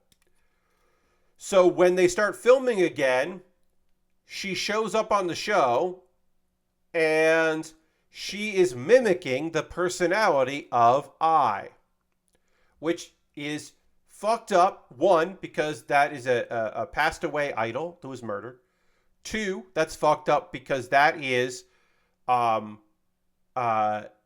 So when they start filming again, she shows up on the show and she is mimicking the personality of I, which is fucked up. One, because that is a passed away idol that was murdered. Two, that's fucked up because that is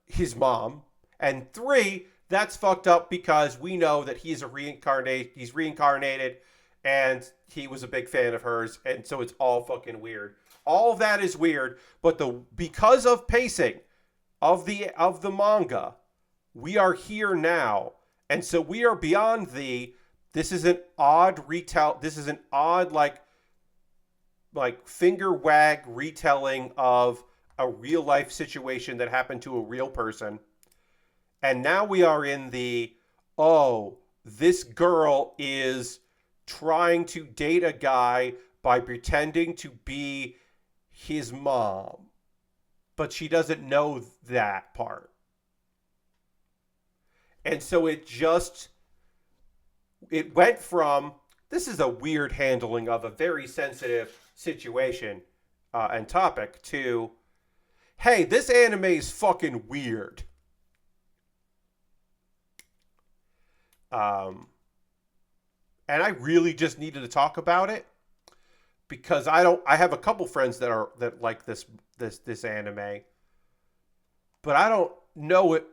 his mom. And three, that's fucked up because we know that he's reincarnated and he was a big fan of hers, and so it's all fucking weird. All of that is weird, but because of pacing of the manga, we are here now. And so we are beyond this is an odd like finger wag retelling of a real life situation that happened to a real person. And now we are in this girl is trying to date a guy by pretending to be his mom. But she doesn't know that part. And so it went from, this is a weird handling of a very sensitive situation and topic, to, hey, this anime is fucking weird. And I really just needed to talk about it because I have a couple friends that like this anime, but I don't know it.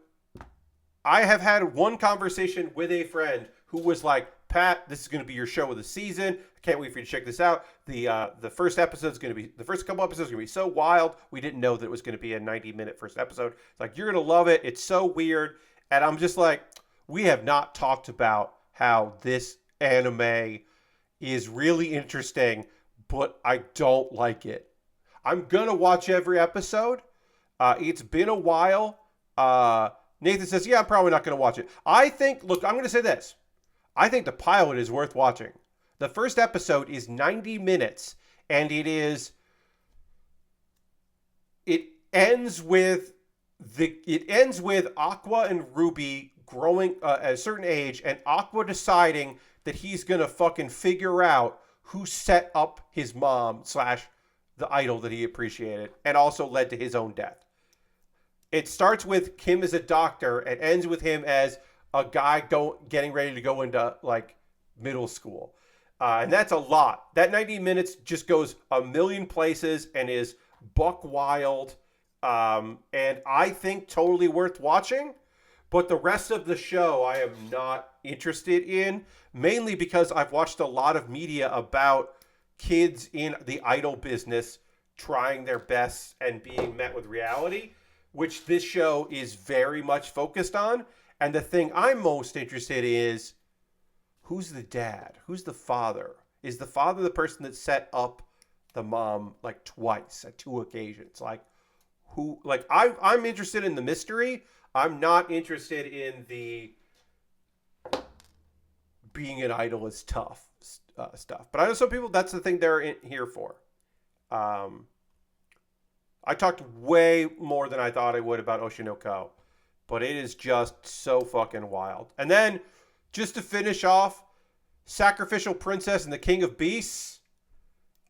I have had one conversation with a friend who was like, Pat, this is going to be your show of the season. I can't wait for you to check this out. The first couple episodes are going to be so wild. We didn't know that it was going to be a 90-minute first episode. It's like, you're going to love it. It's so weird. And I'm just like, we have not talked about how this anime is really interesting, but I don't like it. I'm going to watch every episode. It's been a while. Nathan says, yeah, I'm probably not going to watch it. I'm going to say this. I think the pilot is worth watching. The first episode is 90 minutes, and it ends with Aqua and Ruby growing at a certain age, and Aqua deciding that he's going to fucking figure out who set up his mom / the idol that he appreciated, and also led to his own death. It starts with Kim as a doctor and ends with him as a guy getting ready to go into like middle school. And that's a lot. That 90 minutes just goes a million places and is buck wild. And I think totally worth watching. But the rest of the show I am not interested in, mainly because I've watched a lot of media about kids in the idol business trying their best and being met with reality, which this show is very much focused on. And the thing I'm most interested in is, who's the dad? Who's the father? Is the father the person that set up the mom like twice at 2 occasions? Like, who? Like, I'm interested in the mystery. I'm not interested in the being an idol is tough stuff. But I know some people, that's the thing they're here for. I talked way more than I thought I would about Oshi no Ko. But it is just so fucking wild. And then, just to finish off, Sacrificial Princess and the King of Beasts.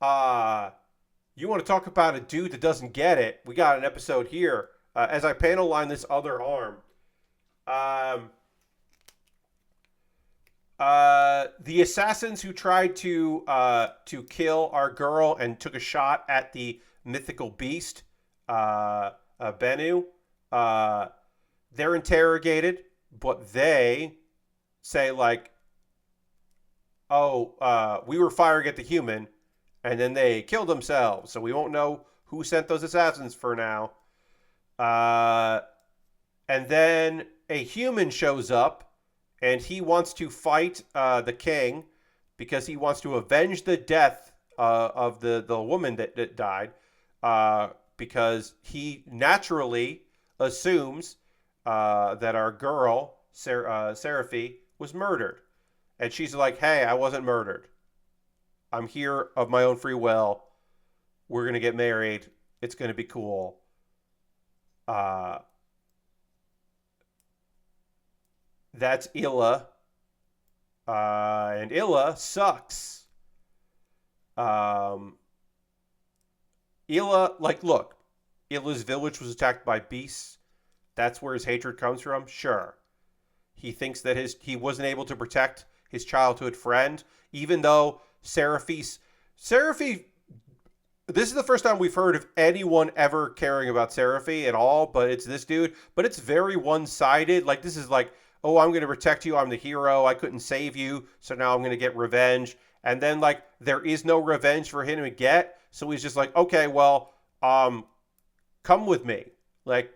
You want to talk about a dude that doesn't get it? We got an episode here. As I panel line this other arm. The assassins who tried to kill our girl and took a shot at the mythical beast, Bennu, they're interrogated, but they say like, we were firing at the human, and then they killed themselves, so we won't know who sent those assassins for now. And then a human shows up, and he wants to fight the king because he wants to avenge the death of the woman that died, because he naturally assumes that our girl, Seraphi, was murdered. And she's like, hey, I wasn't murdered. I'm here of my own free will. We're going to get married. It's going to be cool. That's Illa. And Illa sucks. Um, Illa, like, look, Illa's village was attacked by beasts. That's where his hatred comes from. Sure, he thinks that he wasn't able to protect his childhood friend, even though Seraphi. This is the first time we've heard of anyone ever caring about Seraphi at all, but it's this dude. But it's very one-sided. Like, this is like, oh, I'm going to protect you. I'm the hero. I couldn't save you, so now I'm going to get revenge. And then, like, there is no revenge for him to get, so he's just like, okay, well, come with me. Like,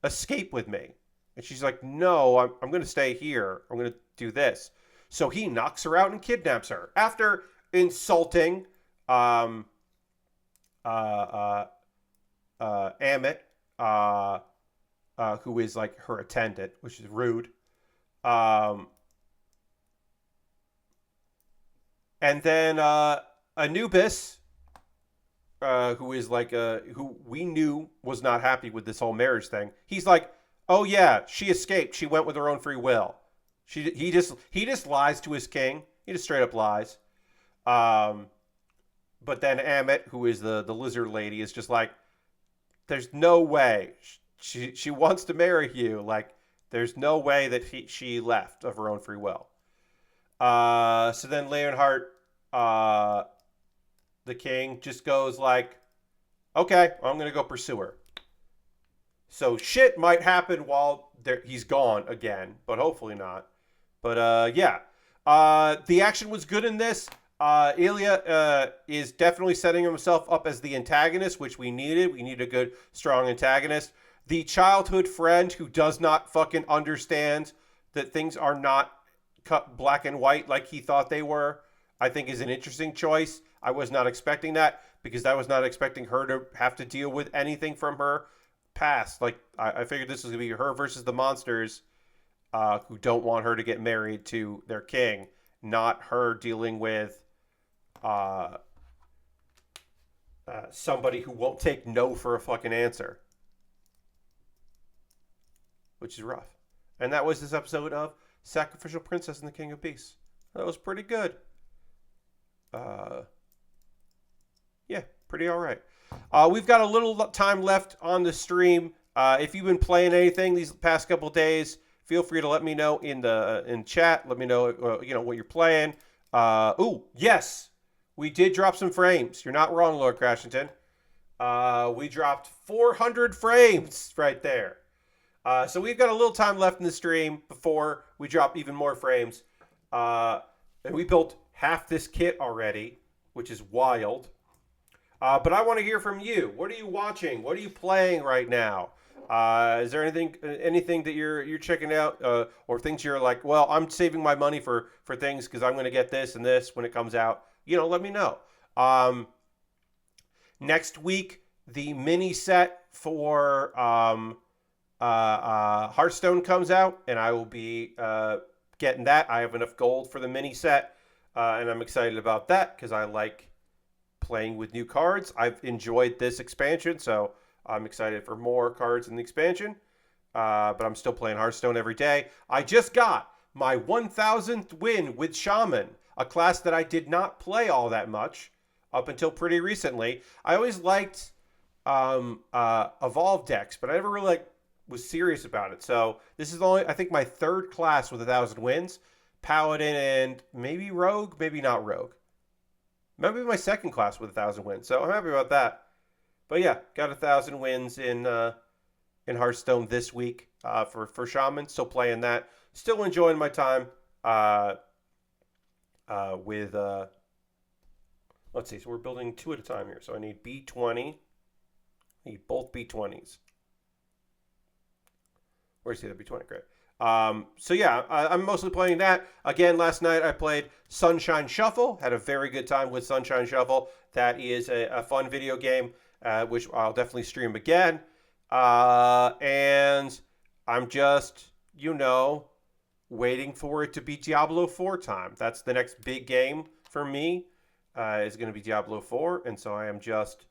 escape with me. And she's like, no, I'm going to stay here. I'm going to do this. So he knocks her out and kidnaps her after insulting Amit, who is like her attendant, which is rude. And then Anubis, who is like who we knew was not happy with this whole marriage thing. He's like, oh yeah, she escaped. She went with her own free will. He just lies to his king. He just straight up lies. But then Amit, who is the lizard lady, is just like, there's no way she wants to marry you. Like, there's no way that she left of her own free will. So then Leonhardt, the king, just goes like, okay, I'm gonna go pursue her. So shit might happen while he's gone again, but hopefully not. But yeah, the action was good in this. Ilya is definitely setting himself up as the antagonist, which we needed. We need a good, strong antagonist. The childhood friend who does not fucking understand that things are not cut black and white like he thought they were, I think is an interesting choice. I was not expecting that because I was not expecting her to have to deal with anything from her past. Like, I figured this was going to be her versus the monsters who don't want her to get married to their king, not her dealing with somebody who won't take no for a fucking answer, which is rough. And that was this episode of Sacrificial Princess and the King of Beasts. That was pretty good. Yeah, pretty all right. We've got a little time left on the stream. If you've been playing anything these past couple days, feel free to let me know in chat. Let me know what you're playing. Ooh, yes, we did drop some frames. You're not wrong, Lord Crashington. We dropped 400 frames right there. So we've got a little time left in the stream before we drop even more frames. And we built half this kit already, which is wild. But I want to hear from you. What are you watching? What are you playing right now? Is there anything that you're checking out, or things you're like, well, I'm saving my money for things because I'm going to get this and this when it comes out? Let me know. Next week, the mini set for Hearthstone comes out, and I will be getting that. I have enough gold for the mini set, and I'm excited about that because I like playing with new cards. I've enjoyed this expansion, so I'm excited for more cards in the expansion. But I'm still playing Hearthstone every day. I just got my 1,000th win with Shaman, a class that I did not play all that much up until pretty recently. I always liked Evolve decks, but I never really was serious about it. So this is only, I think, my third class with 1,000 wins. Paladin and maybe Rogue, maybe not Rogue. Maybe my second class with 1,000 wins. So I'm happy about that. But yeah, got 1,000 wins in Hearthstone this week for Shaman. Still playing that. Still enjoying my time with. Let's see. So we're building 2 at a time here. So I need B20. I need both B20s. Where's the other B20? Great. So yeah, I'm mostly playing that. Again, last night I played Sunshine Shuffle. Had a very good time with Sunshine Shuffle. That is a fun video game, which I'll definitely stream again. And I'm just, waiting for it to be Diablo 4 time. That's the next big game for me, is going to be Diablo 4. And so I am just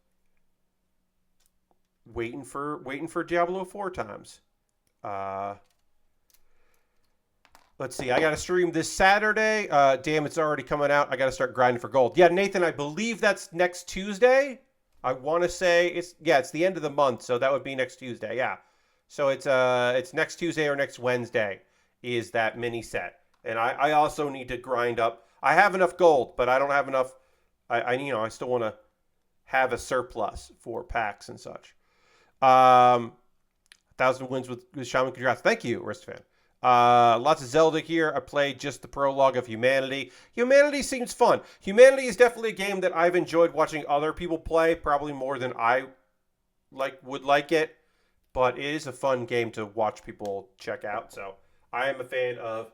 waiting for Diablo 4 times. Let's see. I got to stream this Saturday. Damn, it's already coming out. I got to start grinding for gold. Yeah, Nathan, I believe that's next Tuesday. I want to say it's the end of the month, so that would be next Tuesday. Yeah. So it's next Tuesday or next Wednesday is that mini set. And I also need to grind up. I have enough gold, but I don't have enough. I still want to have a surplus for packs and such. 1,000 wins with Shaman. Congrats. Thank you, Wristfan. Lots of Zelda here. I played just the prologue of Humanity. Humanity seems fun. Humanity is definitely a game that I've enjoyed watching other people play, probably more than I would like it. But it is a fun game to watch people check out. So I am a fan of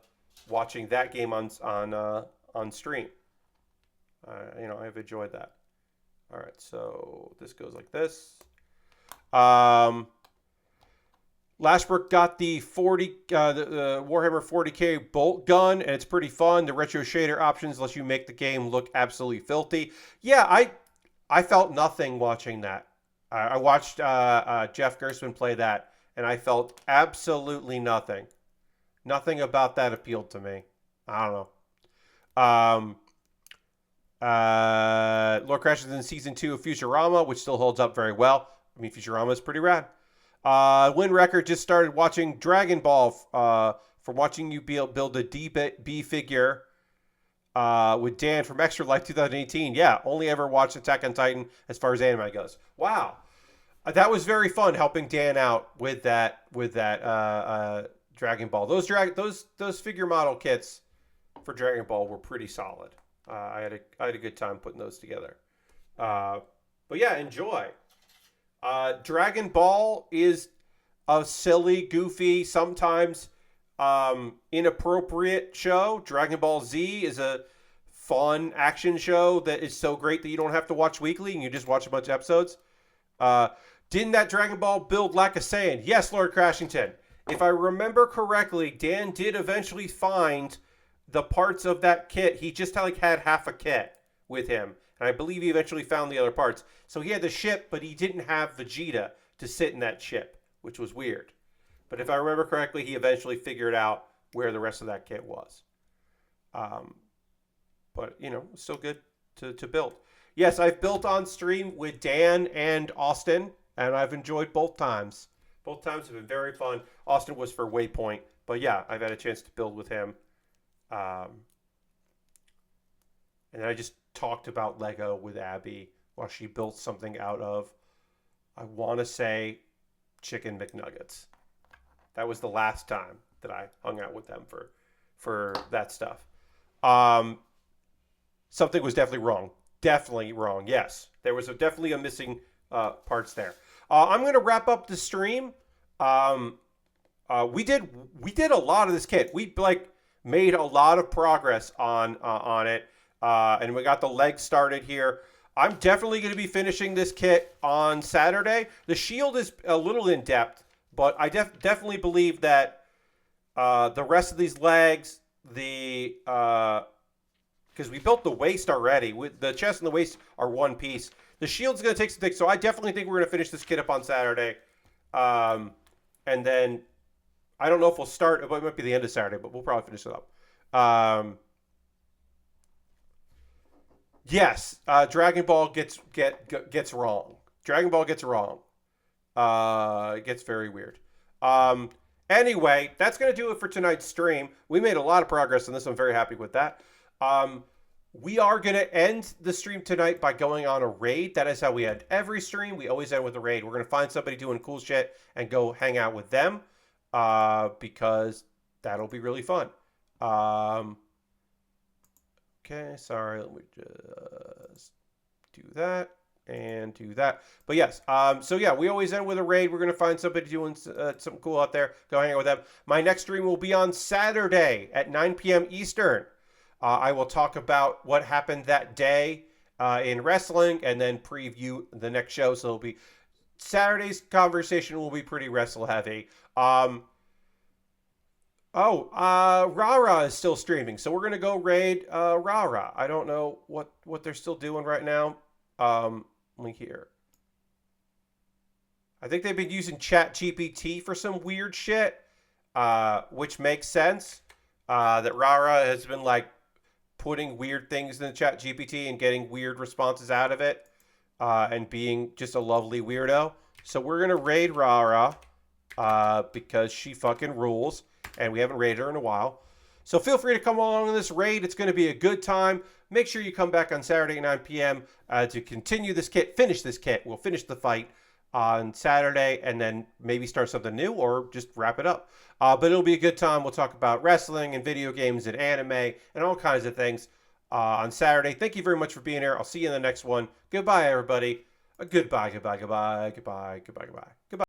watching that game on stream. I've enjoyed that. All right, so this goes like this. Lashbrook got the the Warhammer 40k bolt gun, and it's pretty fun. The retro shader options let you make the game look absolutely filthy. Yeah, I felt nothing watching that. I watched Jeff Gerstmann play that, and I felt absolutely nothing. Nothing about that appealed to me. I don't know. Lord Crash is in season 2 of Futurama, which still holds up very well. I mean, Futurama is pretty rad. Win Record just started watching Dragon Ball from watching you build a B figure with Dan from Extra Life 2018. Yeah, only ever watched Attack on Titan as far as anime goes. Wow. That was very fun helping Dan out with that Dragon Ball. Those figure model kits for Dragon Ball were pretty solid. I had a good time putting those together. But yeah, enjoy. Dragon Ball is a silly, goofy, sometimes inappropriate show. Dragon Ball Z is a fun action show that is so great that you don't have to watch weekly and you just watch a bunch of episodes. Didn't that Dragon Ball build like a Saiyan? Yes, Lord Crashington. If I remember correctly, Dan did eventually find the parts of that kit. He just had half a kit with him. And I believe he eventually found the other parts. So he had the ship, but he didn't have Vegeta to sit in that ship, which was weird. But if I remember correctly, he eventually figured out where the rest of that kit was. But, it's still good to build. Yes, I've built on stream with Dan and Austin, and I've enjoyed both times. Both times have been very fun. Austin was for Waypoint, but yeah, I've had a chance to build with him. And then I just talked about Lego with Abby while she built something out of, I want to say, chicken McNuggets. That was the last time that I hung out with them for that stuff. Something was definitely wrong. Definitely wrong. Yes, there was definitely a missing parts there. I'm going to wrap up the stream. We did a lot of this kit. We made a lot of progress on it. And we got the legs started here. I'm definitely going to be finishing this kit on Saturday. The shield is a little in depth, but I definitely believe that the rest of these legs, because we built the waist already. The chest and the waist are one piece. The shield's going to take some things, so I definitely think we're going to finish this kit up on Saturday. And then I don't know if we'll start. It might be the end of Saturday, but we'll probably finish it up. Yes, Dragon Ball gets wrong. Dragon Ball gets wrong. It gets very weird. Anyway, that's going to do it for tonight's stream. We made a lot of progress on this. I'm very happy with that. We are going to end the stream tonight by going on a raid. That is how we end every stream. We always end with a raid. We're going to find somebody doing cool shit and go hang out with them because that'll be really fun. Okay, sorry. Let me just do that and do that. But yes, so yeah, we always end with a raid. We're going to find somebody doing something cool out there. Go hang out with them. My next stream will be on Saturday at 9 p.m. Eastern. I will talk about what happened that day in wrestling and then preview the next show. So it'll be Saturday's conversation will be pretty wrestle heavy. Rara is still streaming, so we're gonna go raid Rara. I don't know what they're still doing right now. Let me hear. I think they've been using ChatGPT for some weird shit, which makes sense. that Rara has been like putting weird things in the chat GPT and getting weird responses out of it, and being just a lovely weirdo. So we're gonna raid Rara because she fucking rules, and we haven't raided her in a while. So feel free to come along on this raid. It's going to be a good time. Make sure you come back on Saturday at 9 p.m. To continue this kit, finish this kit. We'll finish the fight on Saturday and then maybe start something new or just wrap it up. But it'll be a good time. We'll talk about wrestling and video games and anime and all kinds of things on Saturday. Thank you very much for being here. I'll see you in the next one. Goodbye, everybody. Goodbye, goodbye, goodbye, goodbye, goodbye, goodbye, goodbye.